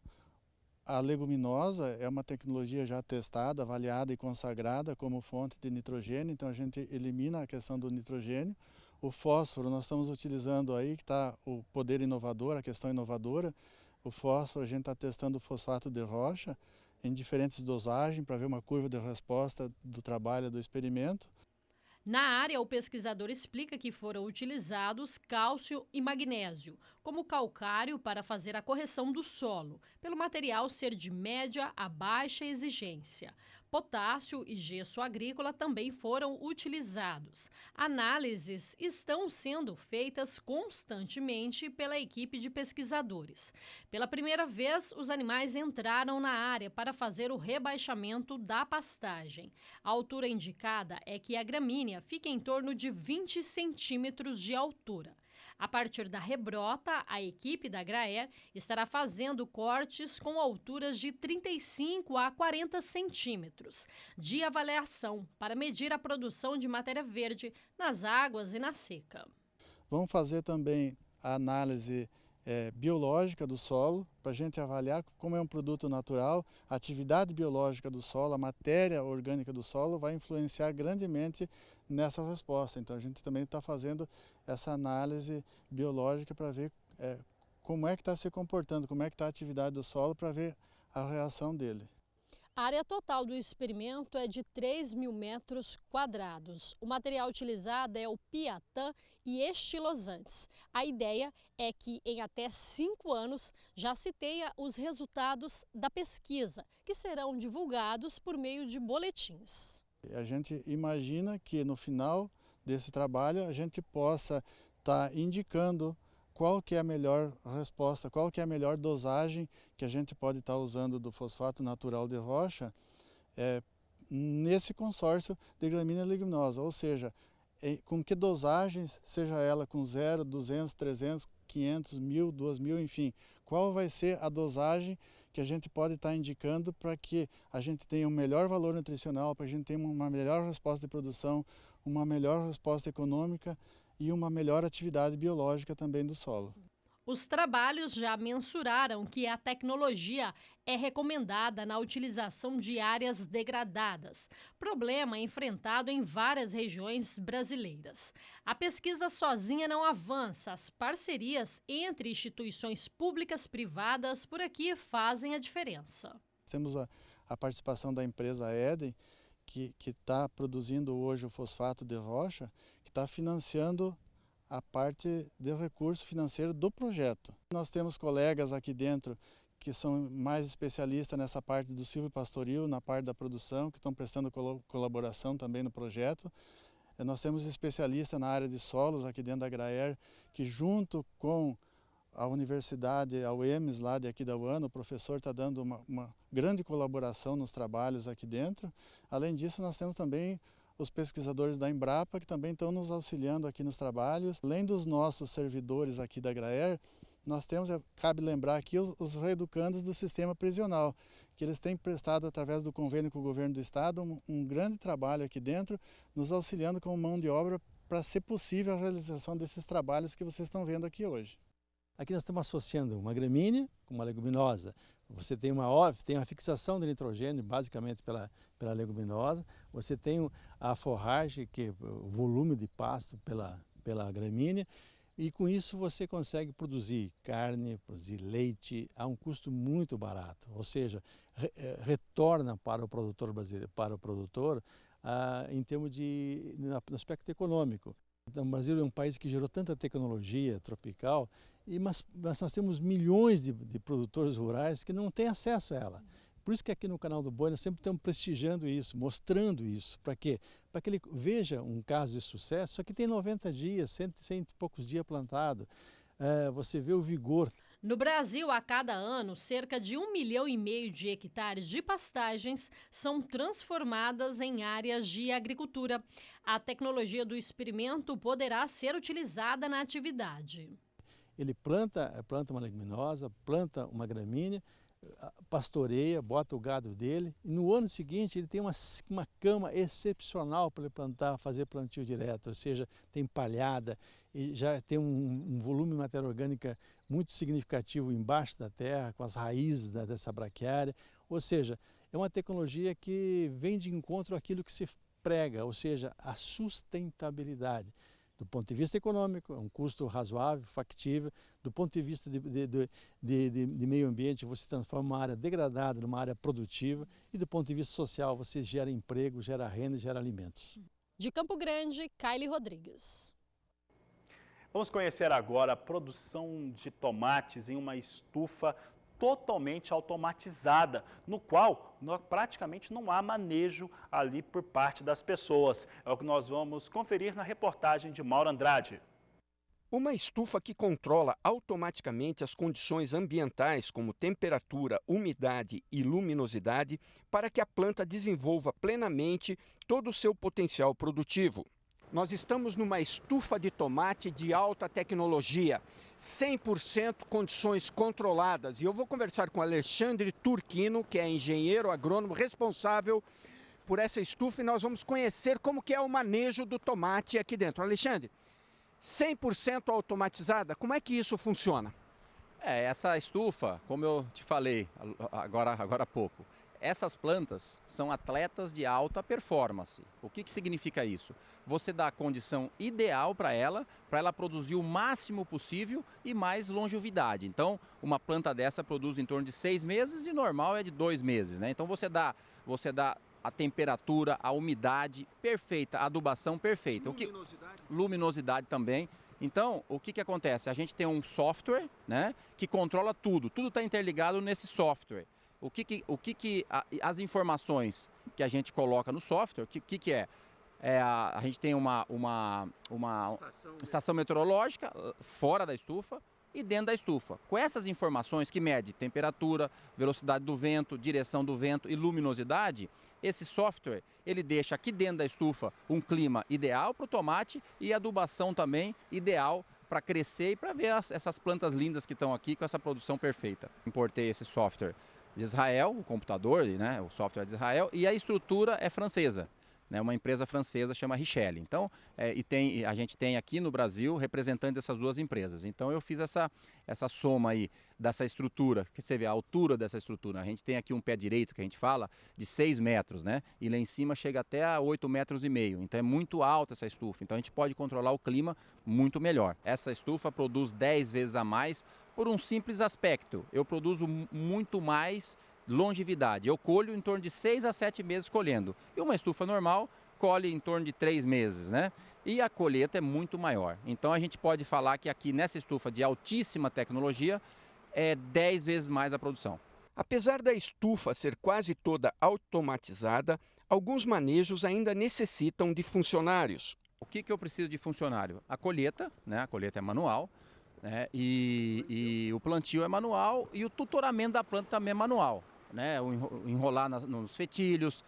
[SPEAKER 16] a leguminosa, é uma tecnologia já testada, avaliada e consagrada como fonte de nitrogênio, então a gente elimina a questão do nitrogênio. O fósforo, nós estamos utilizando aí, que está o poder inovador, a questão inovadora. O fósforo, a gente está testando o fosfato de rocha em diferentes dosagens para ver uma curva de resposta do trabalho do experimento.
[SPEAKER 15] Na área, o pesquisador explica que foram utilizados cálcio e magnésio, como calcário para fazer a correção do solo, pelo material ser de média a baixa exigência. Potássio e gesso agrícola também foram utilizados. Análises estão sendo feitas constantemente pela equipe de pesquisadores. Pela primeira vez, os animais entraram na área para fazer o rebaixamento da pastagem. A altura indicada é que a gramínea fica em torno de 20 centímetros de altura. A partir da rebrota, a equipe da Agraer estará fazendo cortes com alturas de 35 a 40 centímetros de avaliação para medir a produção de matéria verde nas águas e na seca.
[SPEAKER 16] Vamos fazer também a análise biológica do solo, para a gente avaliar como é um produto natural, a atividade biológica do solo, a matéria orgânica do solo vai influenciar grandemente nessa resposta. Então a gente também está fazendo essa análise biológica para ver como é que está se comportando, como é que está a atividade do solo, para ver a reação dele.
[SPEAKER 15] A área total do experimento é de 3.000 metros quadrados. O material utilizado é o piatã e estilosantes. A ideia é que em até 5 anos já se tenha os resultados da pesquisa, que serão divulgados por meio de boletins.
[SPEAKER 16] A gente imagina que no final desse trabalho a gente possa estar indicando qual que é a melhor resposta, qual que é a melhor dosagem que a gente pode estar usando do fosfato natural de rocha nesse consórcio de gramínea leguminosa, ou seja, com que dosagens, seja ela com 0, 200, 300, 500, 1.000, 2.000, enfim, qual vai ser a dosagem que a gente pode estar indicando para que a gente tenha um melhor valor nutricional, para que a gente tenha uma melhor resposta de produção, uma melhor resposta econômica e uma melhor atividade biológica também do solo.
[SPEAKER 15] Os trabalhos já mensuraram que a tecnologia é recomendada na utilização de áreas degradadas, problema enfrentado em várias regiões brasileiras. A pesquisa sozinha não avança, as parcerias entre instituições públicas e privadas por aqui fazem a diferença.
[SPEAKER 16] Temos a participação da empresa Eden, que está produzindo hoje o fosfato de rocha, que está financiando a parte de recurso financeiro do projeto. Nós temos colegas aqui dentro que são mais especialistas nessa parte do silvopastoril, na parte da produção, que estão prestando colaboração também no projeto. Nós temos especialistas na área de solos aqui dentro da Agraer, que junto com a universidade, a UEMS lá de aqui da UAN, o professor está dando uma grande colaboração nos trabalhos aqui dentro. Além disso, nós temos também os pesquisadores da Embrapa, que também estão nos auxiliando aqui nos trabalhos. Além dos nossos servidores aqui da Agraer, nós temos, cabe lembrar aqui, os reeducandos do sistema prisional, que eles têm prestado, através do convênio com o governo do estado, um grande trabalho aqui dentro, nos auxiliando com mão de obra para ser possível a realização desses trabalhos que vocês estão vendo aqui hoje.
[SPEAKER 17] Aqui nós estamos associando uma gramínea com uma leguminosa. Você tem uma fixação de nitrogênio, basicamente pela leguminosa. Você tem a forragem, que é o volume de pasto pela gramínea. E com isso você consegue produzir carne, produzir leite a um custo muito barato. Ou seja, retorna para o produtor brasileiro, para o produtor em termos no aspecto econômico. Então, o Brasil é um país que gerou tanta tecnologia tropical, mas nós temos milhões de produtores rurais que não têm acesso a ela. Por isso que aqui no canal do Boi nós sempre estamos prestigiando isso, mostrando isso. Para quê? Para que ele veja um caso de sucesso. Só que tem 90 dias, 100 e poucos dias plantado. Você vê o vigor.
[SPEAKER 15] No Brasil, a cada ano, cerca de 1,5 milhão de hectares de pastagens são transformadas em áreas de agricultura. A tecnologia do experimento poderá ser utilizada na atividade.
[SPEAKER 17] Ele planta uma leguminosa, planta uma gramínea, pastoreia, bota o gado dele e no ano seguinte ele tem uma cama excepcional para ele plantar, fazer plantio direto, ou seja, tem palhada e já tem um volume de matéria orgânica muito significativo embaixo da terra, com as raízes dessa braquiária, ou seja, é uma tecnologia que vem de encontro àquilo que se prega, ou seja, a sustentabilidade. Do ponto de vista econômico, é um custo razoável, factível. Do ponto de vista de meio ambiente, você transforma uma área degradada numa área produtiva. E do ponto de vista social, você gera emprego, gera renda e gera alimentos.
[SPEAKER 15] De Campo Grande, Kaile Rodrigues.
[SPEAKER 1] Vamos conhecer agora a produção de tomates em uma estufa totalmente automatizada, no qual praticamente não há manejo ali por parte das pessoas. É o que nós vamos conferir na reportagem de Mauro Andrade.
[SPEAKER 18] Uma estufa que controla automaticamente as condições ambientais, como temperatura, umidade e luminosidade, para que a planta desenvolva plenamente todo o seu potencial produtivo. Nós estamos numa estufa de tomate de alta tecnologia, 100% condições controladas. E eu vou conversar com Alexandre Turquino, que é engenheiro agrônomo responsável por essa estufa, e nós vamos conhecer como que é o manejo do tomate aqui dentro. Alexandre, 100% automatizada, como é que isso funciona?
[SPEAKER 19] Essa estufa, como eu te falei agora há pouco, essas plantas são atletas de alta performance. O que significa isso? Você dá a condição ideal para ela produzir o máximo possível e mais longevidade. Então, uma planta dessa produz em torno de 6 meses e normal é de 2 meses, né? Então, você dá a temperatura, a umidade perfeita, a adubação perfeita. Luminosidade também. Então, o que acontece? A gente tem um software, né, que controla tudo. Tudo está interligado nesse software. As informações que a gente coloca no software, que é? A gente tem uma estação meteorológica fora da estufa e dentro da estufa. Com essas informações que mede temperatura, velocidade do vento, direção do vento e luminosidade, esse software ele deixa aqui dentro da estufa um clima ideal para o tomate e adubação também ideal para crescer e para ver essas plantas lindas que estão aqui com essa produção perfeita. Importei esse software de Israel, o computador, né, o software de Israel, e a estrutura é francesa, né, uma empresa francesa chama Richelle. Então, a gente tem aqui no Brasil representante dessas duas empresas. Então, eu fiz essa soma aí dessa estrutura, que você vê a altura dessa estrutura. A gente tem aqui um pé direito, que a gente fala, de 6 metros, né, e lá em cima chega até a 8,5 metros. Então, é muito alta essa estufa. Então, a gente pode controlar o clima muito melhor. Essa estufa produz 10 vezes a mais por um simples aspecto. Eu produzo muito mais longevidade. Eu colho em torno de 6 a 7 meses colhendo. E uma estufa normal colhe em torno de 3 meses, né? E a colheita é muito maior. Então a gente pode falar que aqui nessa estufa de altíssima tecnologia é 10 vezes mais a produção.
[SPEAKER 18] Apesar da estufa ser quase toda automatizada, alguns manejos ainda necessitam de funcionários.
[SPEAKER 19] O que eu preciso de funcionário? A colheita, né? A colheita é manual. E o plantio é manual e o tutoramento da planta também é manual, né? O enrolar nos fetilhos,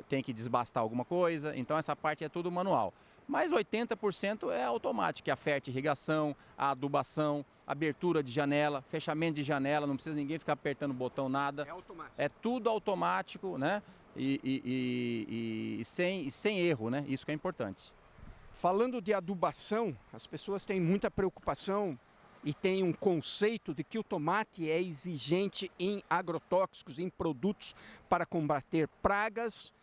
[SPEAKER 19] tem que desbastar alguma coisa, então essa parte é tudo manual. Mas 80% é automático, que é a fertirrigação, a adubação, abertura de janela, fechamento de janela, não precisa ninguém ficar apertando o botão, nada.
[SPEAKER 18] É automático.
[SPEAKER 19] É tudo automático, né? E sem erro, né? Isso que é importante.
[SPEAKER 18] Falando de adubação, as pessoas têm muita preocupação e têm um conceito de que o tomate é exigente em agrotóxicos, em produtos para combater pragas,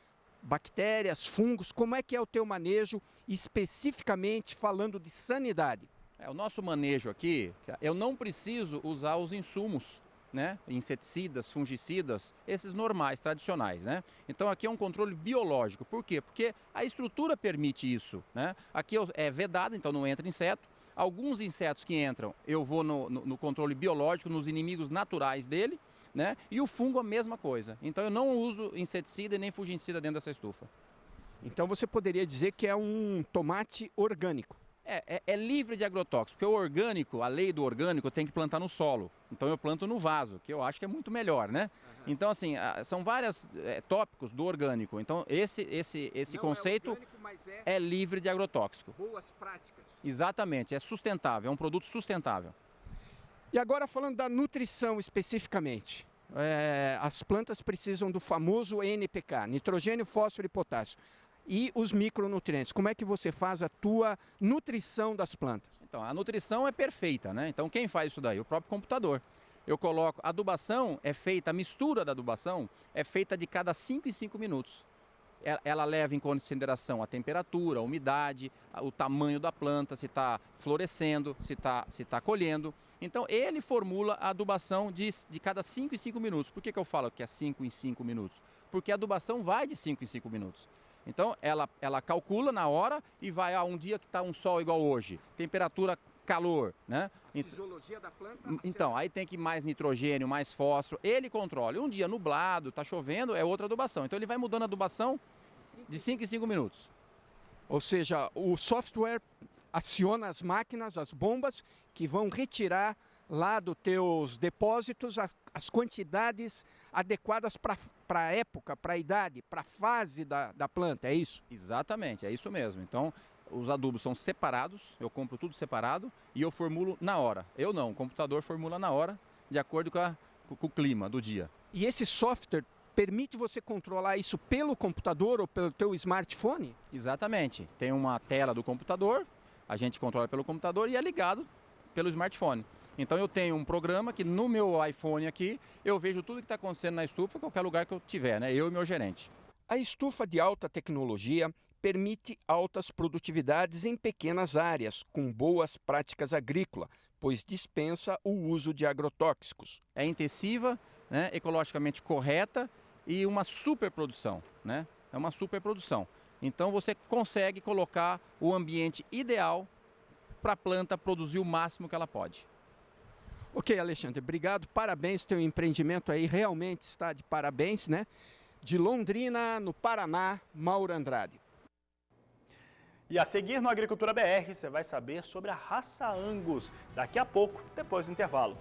[SPEAKER 18] bactérias, fungos. Como é que é o teu manejo, especificamente falando de sanidade?
[SPEAKER 19] O nosso manejo aqui, eu não preciso usar os insumos, né? Inseticidas, fungicidas, esses normais, tradicionais, né? Então aqui é um controle biológico. Por quê? Porque a estrutura permite isso, né? Aqui é vedado, então não entra inseto. Alguns insetos que entram, eu vou no controle biológico, nos inimigos naturais dele, né? E o fungo a mesma coisa. Então eu não uso inseticida e nem fungicida dentro dessa estufa.
[SPEAKER 18] Então você poderia dizer que é um tomate orgânico.
[SPEAKER 19] É livre de agrotóxicos, porque o orgânico, a lei do orgânico tem que plantar no solo. Então eu planto no vaso, que eu acho que é muito melhor, né? Então assim, são vários tópicos do orgânico. Então esse conceito é livre de agrotóxico.
[SPEAKER 18] Boas práticas.
[SPEAKER 19] Exatamente, é sustentável, é um produto sustentável.
[SPEAKER 18] E agora falando da nutrição especificamente. As plantas precisam do famoso NPK, nitrogênio, fósforo e potássio. E os micronutrientes, como é que você faz a tua nutrição das plantas?
[SPEAKER 19] Então, a nutrição é perfeita, né? Então, quem faz isso daí? O próprio computador. Eu coloco, a adubação é feita, a mistura da adubação é feita de cada 5 em 5 minutos. Ela leva em consideração a temperatura, a umidade, o tamanho da planta, se está florescendo, se está colhendo. Então, ele formula a adubação de cada 5 em 5 minutos. Por que eu falo que é 5 em 5 minutos? Porque a adubação vai de 5 em 5 minutos. Então, ela calcula na hora e vai um dia que está um sol igual hoje, temperatura, calor, né?
[SPEAKER 18] A fisiologia da planta.
[SPEAKER 19] Então, aí tem que mais nitrogênio, mais fósforo, ele controla. Um dia nublado, está chovendo, é outra adubação. Então, ele vai mudando a adubação de 5 em 5 minutos.
[SPEAKER 18] Ou seja, o software aciona as máquinas, as bombas, que vão retirar lá dos teus depósitos as quantidades adequadas para a época, para a idade, para a fase da planta, é isso?
[SPEAKER 19] Exatamente, é isso mesmo. Então, os adubos são separados, eu compro tudo separado e eu formulo na hora. Eu não, o computador formula na hora, de acordo com o clima do dia.
[SPEAKER 18] E esse software permite você controlar isso pelo computador ou pelo teu smartphone?
[SPEAKER 19] Exatamente, tem uma tela do computador, a gente controla pelo computador e é ligado pelo smartphone. Então eu tenho um programa que no meu iPhone aqui, eu vejo tudo que está acontecendo na estufa, qualquer lugar que eu tiver, né? Eu e meu gerente.
[SPEAKER 18] A estufa de alta tecnologia permite altas produtividades em pequenas áreas, com boas práticas agrícolas, pois dispensa o uso de agrotóxicos.
[SPEAKER 19] É intensiva, né? Ecologicamente correta e uma superprodução, né? É uma superprodução. Então você consegue colocar o ambiente ideal para a planta produzir o máximo que ela pode.
[SPEAKER 18] Ok, Alexandre, obrigado, parabéns, teu empreendimento aí realmente está de parabéns, né? De Londrina, no Paraná, Mauro Andrade.
[SPEAKER 1] E a seguir no Agricultura BR, você vai saber sobre a raça Angus, daqui a pouco, depois do intervalo.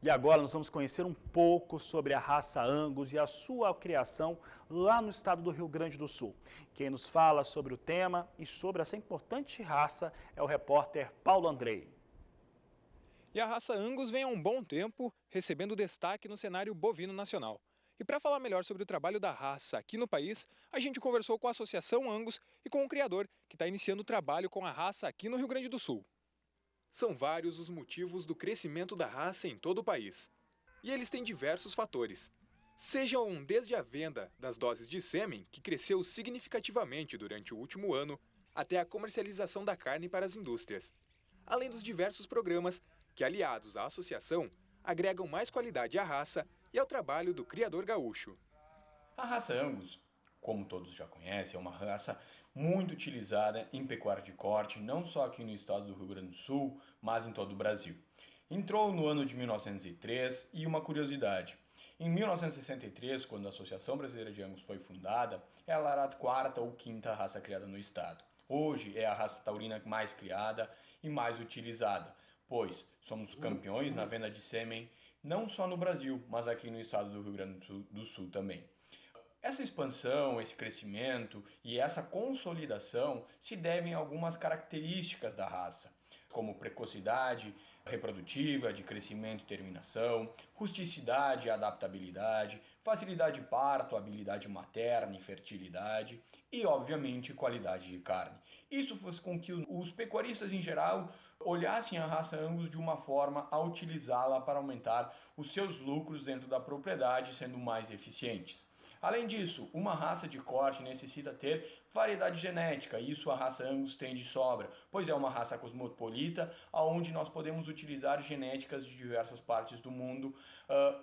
[SPEAKER 1] E agora nós vamos conhecer um pouco sobre a raça Angus e a sua criação lá no estado do Rio Grande do Sul. Quem nos fala sobre o tema e sobre essa importante raça é o repórter Paulo Andrei.
[SPEAKER 20] E a raça Angus vem há um bom tempo recebendo destaque no cenário bovino nacional. E para falar melhor sobre o trabalho da raça aqui no país, a gente conversou com a Associação Angus e com o criador, que está iniciando o trabalho com a raça aqui no Rio Grande do Sul. São vários os motivos do crescimento da raça em todo o país. E eles têm diversos fatores. Sejam desde a venda das doses de sêmen, que cresceu significativamente durante o último ano, até a comercialização da carne para as indústrias. Além dos diversos programas que, aliados à associação, agregam mais qualidade à raça e ao trabalho do criador gaúcho.
[SPEAKER 21] A raça Angus, como todos já conhecem, é uma raça muito utilizada em pecuária de corte, não só aqui no estado do Rio Grande do Sul, mas em todo o Brasil. Entrou no ano de 1903 e uma curiosidade. Em 1963, quando a Associação Brasileira de Angus foi fundada, ela era a 4ª ou 5ª raça criada no estado. Hoje é a raça taurina mais criada e mais utilizada, pois somos campeões na venda de sêmen, não só no Brasil, mas aqui no estado do Rio Grande do Sul também. Essa expansão, esse crescimento e essa consolidação se devem a algumas características da raça, como precocidade reprodutiva, de crescimento e terminação, rusticidade e adaptabilidade, facilidade de parto, habilidade materna e fertilidade e, obviamente, qualidade de carne. Isso fez com que os pecuaristas em geral olhassem a raça Angus de uma forma a utilizá-la para aumentar os seus lucros dentro da propriedade, sendo mais eficientes. Além disso, uma raça de corte necessita ter variedade genética, e isso a raça Angus tem de sobra, pois é uma raça cosmopolita, onde nós podemos utilizar genéticas de diversas partes do mundo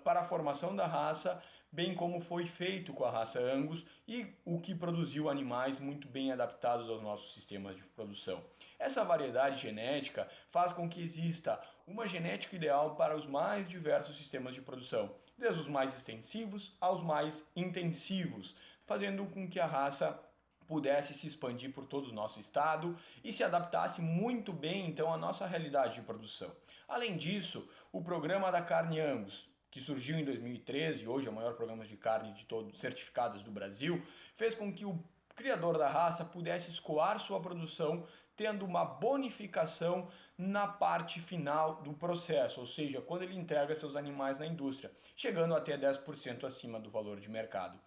[SPEAKER 21] para a formação da raça, bem como foi feito com a raça Angus e o que produziu animais muito bem adaptados aos nossos sistemas de produção. Essa variedade genética faz com que exista uma genética ideal para os mais diversos sistemas de produção, desde os mais extensivos aos mais intensivos, fazendo com que a raça pudesse se expandir por todo o nosso estado e se adaptasse muito bem então à nossa realidade de produção. Além disso, o programa da carne Angus, que surgiu em 2013, hoje é o maior programa de carne de todos certificados do Brasil, fez com que o criador da raça pudesse escoar sua produção tendo uma bonificação na parte final do processo, ou seja, quando ele entrega seus animais na indústria, chegando até 10% acima do valor de mercado.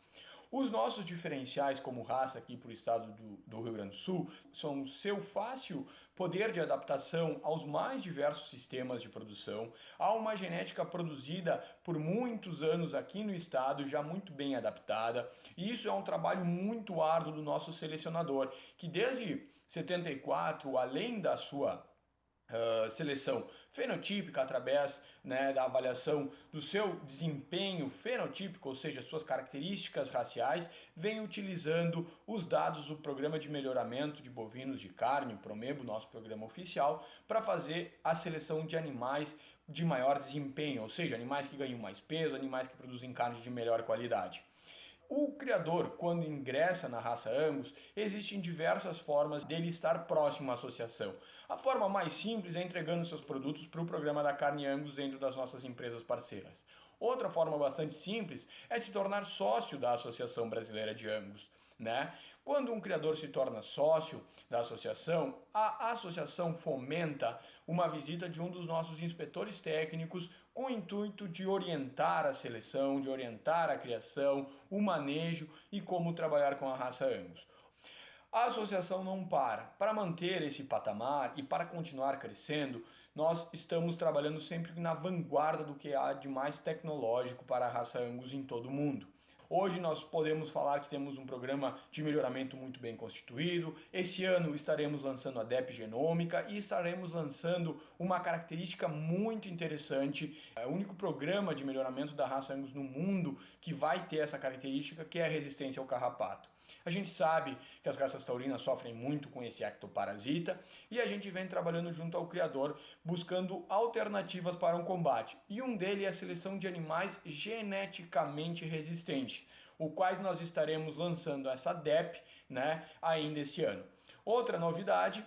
[SPEAKER 21] Os nossos diferenciais como raça aqui para o estado do Rio Grande do Sul são seu fácil poder de adaptação aos mais diversos sistemas de produção, a uma genética produzida por muitos anos aqui no estado, já muito bem adaptada, e isso é um trabalho muito árduo do nosso selecionador, que desde 74, além da sua seleção fenotípica através da avaliação do seu desempenho fenotípico, ou seja, suas características raciais, vem utilizando os dados do Programa de Melhoramento de Bovinos de Carne, o PROMEBO, nosso programa oficial, para fazer a seleção de animais de maior desempenho, ou seja, animais que ganham mais peso, animais que produzem carne de melhor qualidade. O criador, quando ingressa na raça Angus, existem diversas formas dele estar próximo à associação. A forma mais simples é entregando seus produtos para o programa da carne Angus dentro das nossas empresas parceiras. Outra forma bastante simples é se tornar sócio da Associação Brasileira de Angus, Quando um criador se torna sócio da associação, a associação fomenta uma visita de um dos nossos inspetores técnicos com o intuito de orientar a seleção, de orientar a criação, o manejo e como trabalhar com a raça Angus. A associação não para. Para manter esse patamar e para continuar crescendo, nós estamos trabalhando sempre na vanguarda do que há de mais tecnológico para a raça Angus em todo o mundo. Hoje nós podemos falar que temos um programa de melhoramento muito bem constituído. Esse ano estaremos lançando a DEP genômica e estaremos lançando uma característica muito interessante. É o único programa de melhoramento da raça Angus no mundo que vai ter essa característica, que é a resistência ao carrapato. A gente sabe que as raças taurinas sofrem muito com esse ectoparasita e a gente vem trabalhando junto ao criador buscando alternativas para um combate. E um deles é a seleção de animais geneticamente resistentes, o quais nós estaremos lançando essa DEP ainda este ano. Outra novidade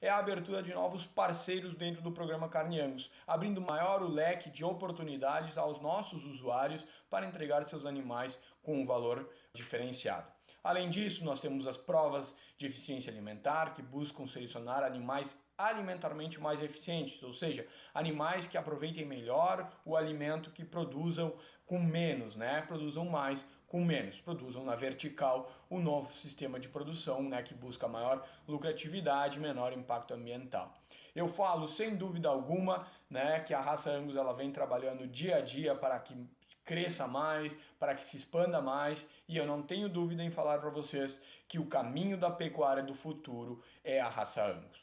[SPEAKER 21] é a abertura de novos parceiros dentro do programa Carne Angus, abrindo maior o leque de oportunidades aos nossos usuários para entregar seus animais com um valor diferenciado. Além disso, nós temos as provas de eficiência alimentar, que buscam selecionar animais alimentarmente mais eficientes, ou seja, animais que aproveitem melhor o alimento, que produzam com menos, produzam mais com menos, produzam na vertical o novo sistema de produção, que busca maior lucratividade e menor impacto ambiental. Eu falo sem dúvida alguma, que a raça Angus ela vem trabalhando dia a dia para que cresça mais, para que se expanda mais, e eu não tenho dúvida em falar para vocês que o caminho da pecuária do futuro é a raça Angus.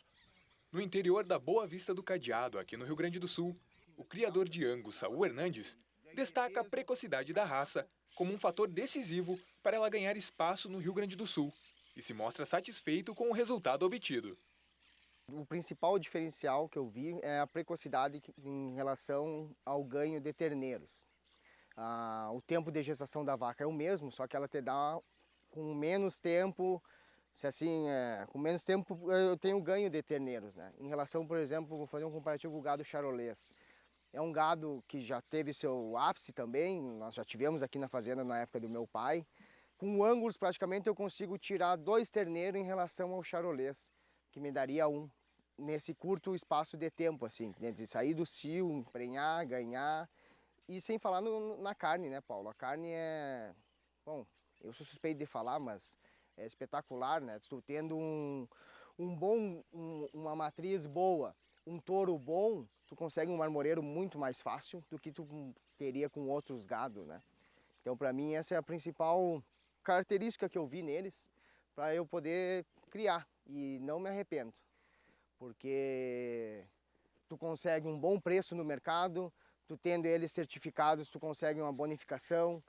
[SPEAKER 20] No interior da Boa Vista do Cadeado, aqui no Rio Grande do Sul, o criador de Angus, Saul Hernandes, destaca a precocidade da raça como um fator decisivo para ela ganhar espaço no Rio Grande do Sul e se mostra satisfeito com o resultado obtido.
[SPEAKER 2] O principal diferencial que eu vi é a precocidade em relação ao ganho de terneiros. O tempo de gestação da vaca é o mesmo, só que ela te dá com menos tempo, com menos tempo eu tenho ganho de terneiros, Em relação, por exemplo, vou fazer um comparativo com o gado charolês. É um gado que já teve seu ápice também, nós já tivemos aqui na fazenda na época do meu pai. Com Angus praticamente eu consigo tirar 2 terneiros em relação ao charolês, que me daria 1, nesse curto espaço de tempo, de sair do cio, emprenhar, ganhar. E sem falar na carne, Paulo? A carne é... Bom, eu sou suspeito de falar, mas é espetacular, Tu tendo uma matriz boa, um touro bom, tu consegue um marmoreiro muito mais fácil do que tu teria com outros gados, Então, para mim, essa é a principal característica que eu vi neles para eu poder criar. E não me arrependo, porque tu consegue um bom preço no mercado, tu tendo eles certificados, tu consegue uma bonificação,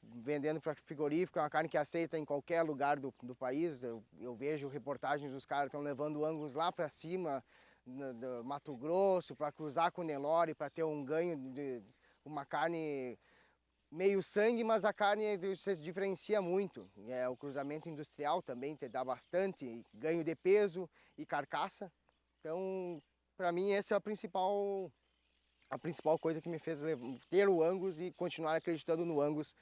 [SPEAKER 2] vendendo para frigorífico, é uma carne que aceita em qualquer lugar do país. Eu vejo reportagens dos caras estão levando Angus lá para cima, do Mato Grosso, para cruzar com o Nelore, para ter um ganho de uma carne meio sangue, mas a carne se diferencia muito. O cruzamento industrial também te dá bastante ganho de peso e carcaça. Então, para mim, essa é a principal coisa que me fez ter o Angus e continuar acreditando no Angus.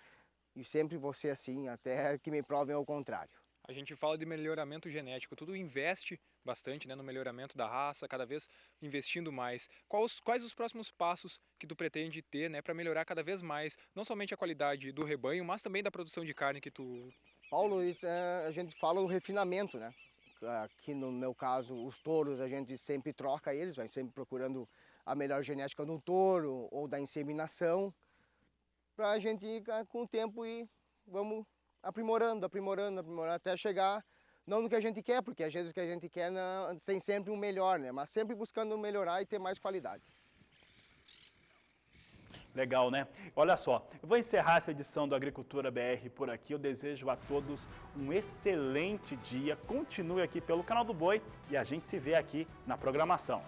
[SPEAKER 2] E sempre vou ser assim, até que me provem ao contrário.
[SPEAKER 20] A gente fala de melhoramento genético, tudo investe bastante, né, no melhoramento da raça, cada vez investindo mais. Quais os próximos passos que tu pretende ter, né, para melhorar cada vez mais, não somente a qualidade do rebanho, mas também da produção de carne que tu...
[SPEAKER 2] Paulo, a gente fala do refinamento, né? Aqui no meu caso, os touros a gente sempre troca eles, vai sempre procurando a melhor genética do touro ou da inseminação, para a gente ir com o tempo e vamos aprimorando, até chegar não no que a gente quer, porque às vezes o que a gente quer tem sempre um melhor, né? Mas sempre buscando melhorar e ter mais qualidade.
[SPEAKER 1] Legal, né? Olha só, eu vou encerrar essa edição do Agricultura BR por aqui. Eu desejo a todos um excelente dia. Continue aqui pelo Canal do Boi e a gente se vê aqui na programação.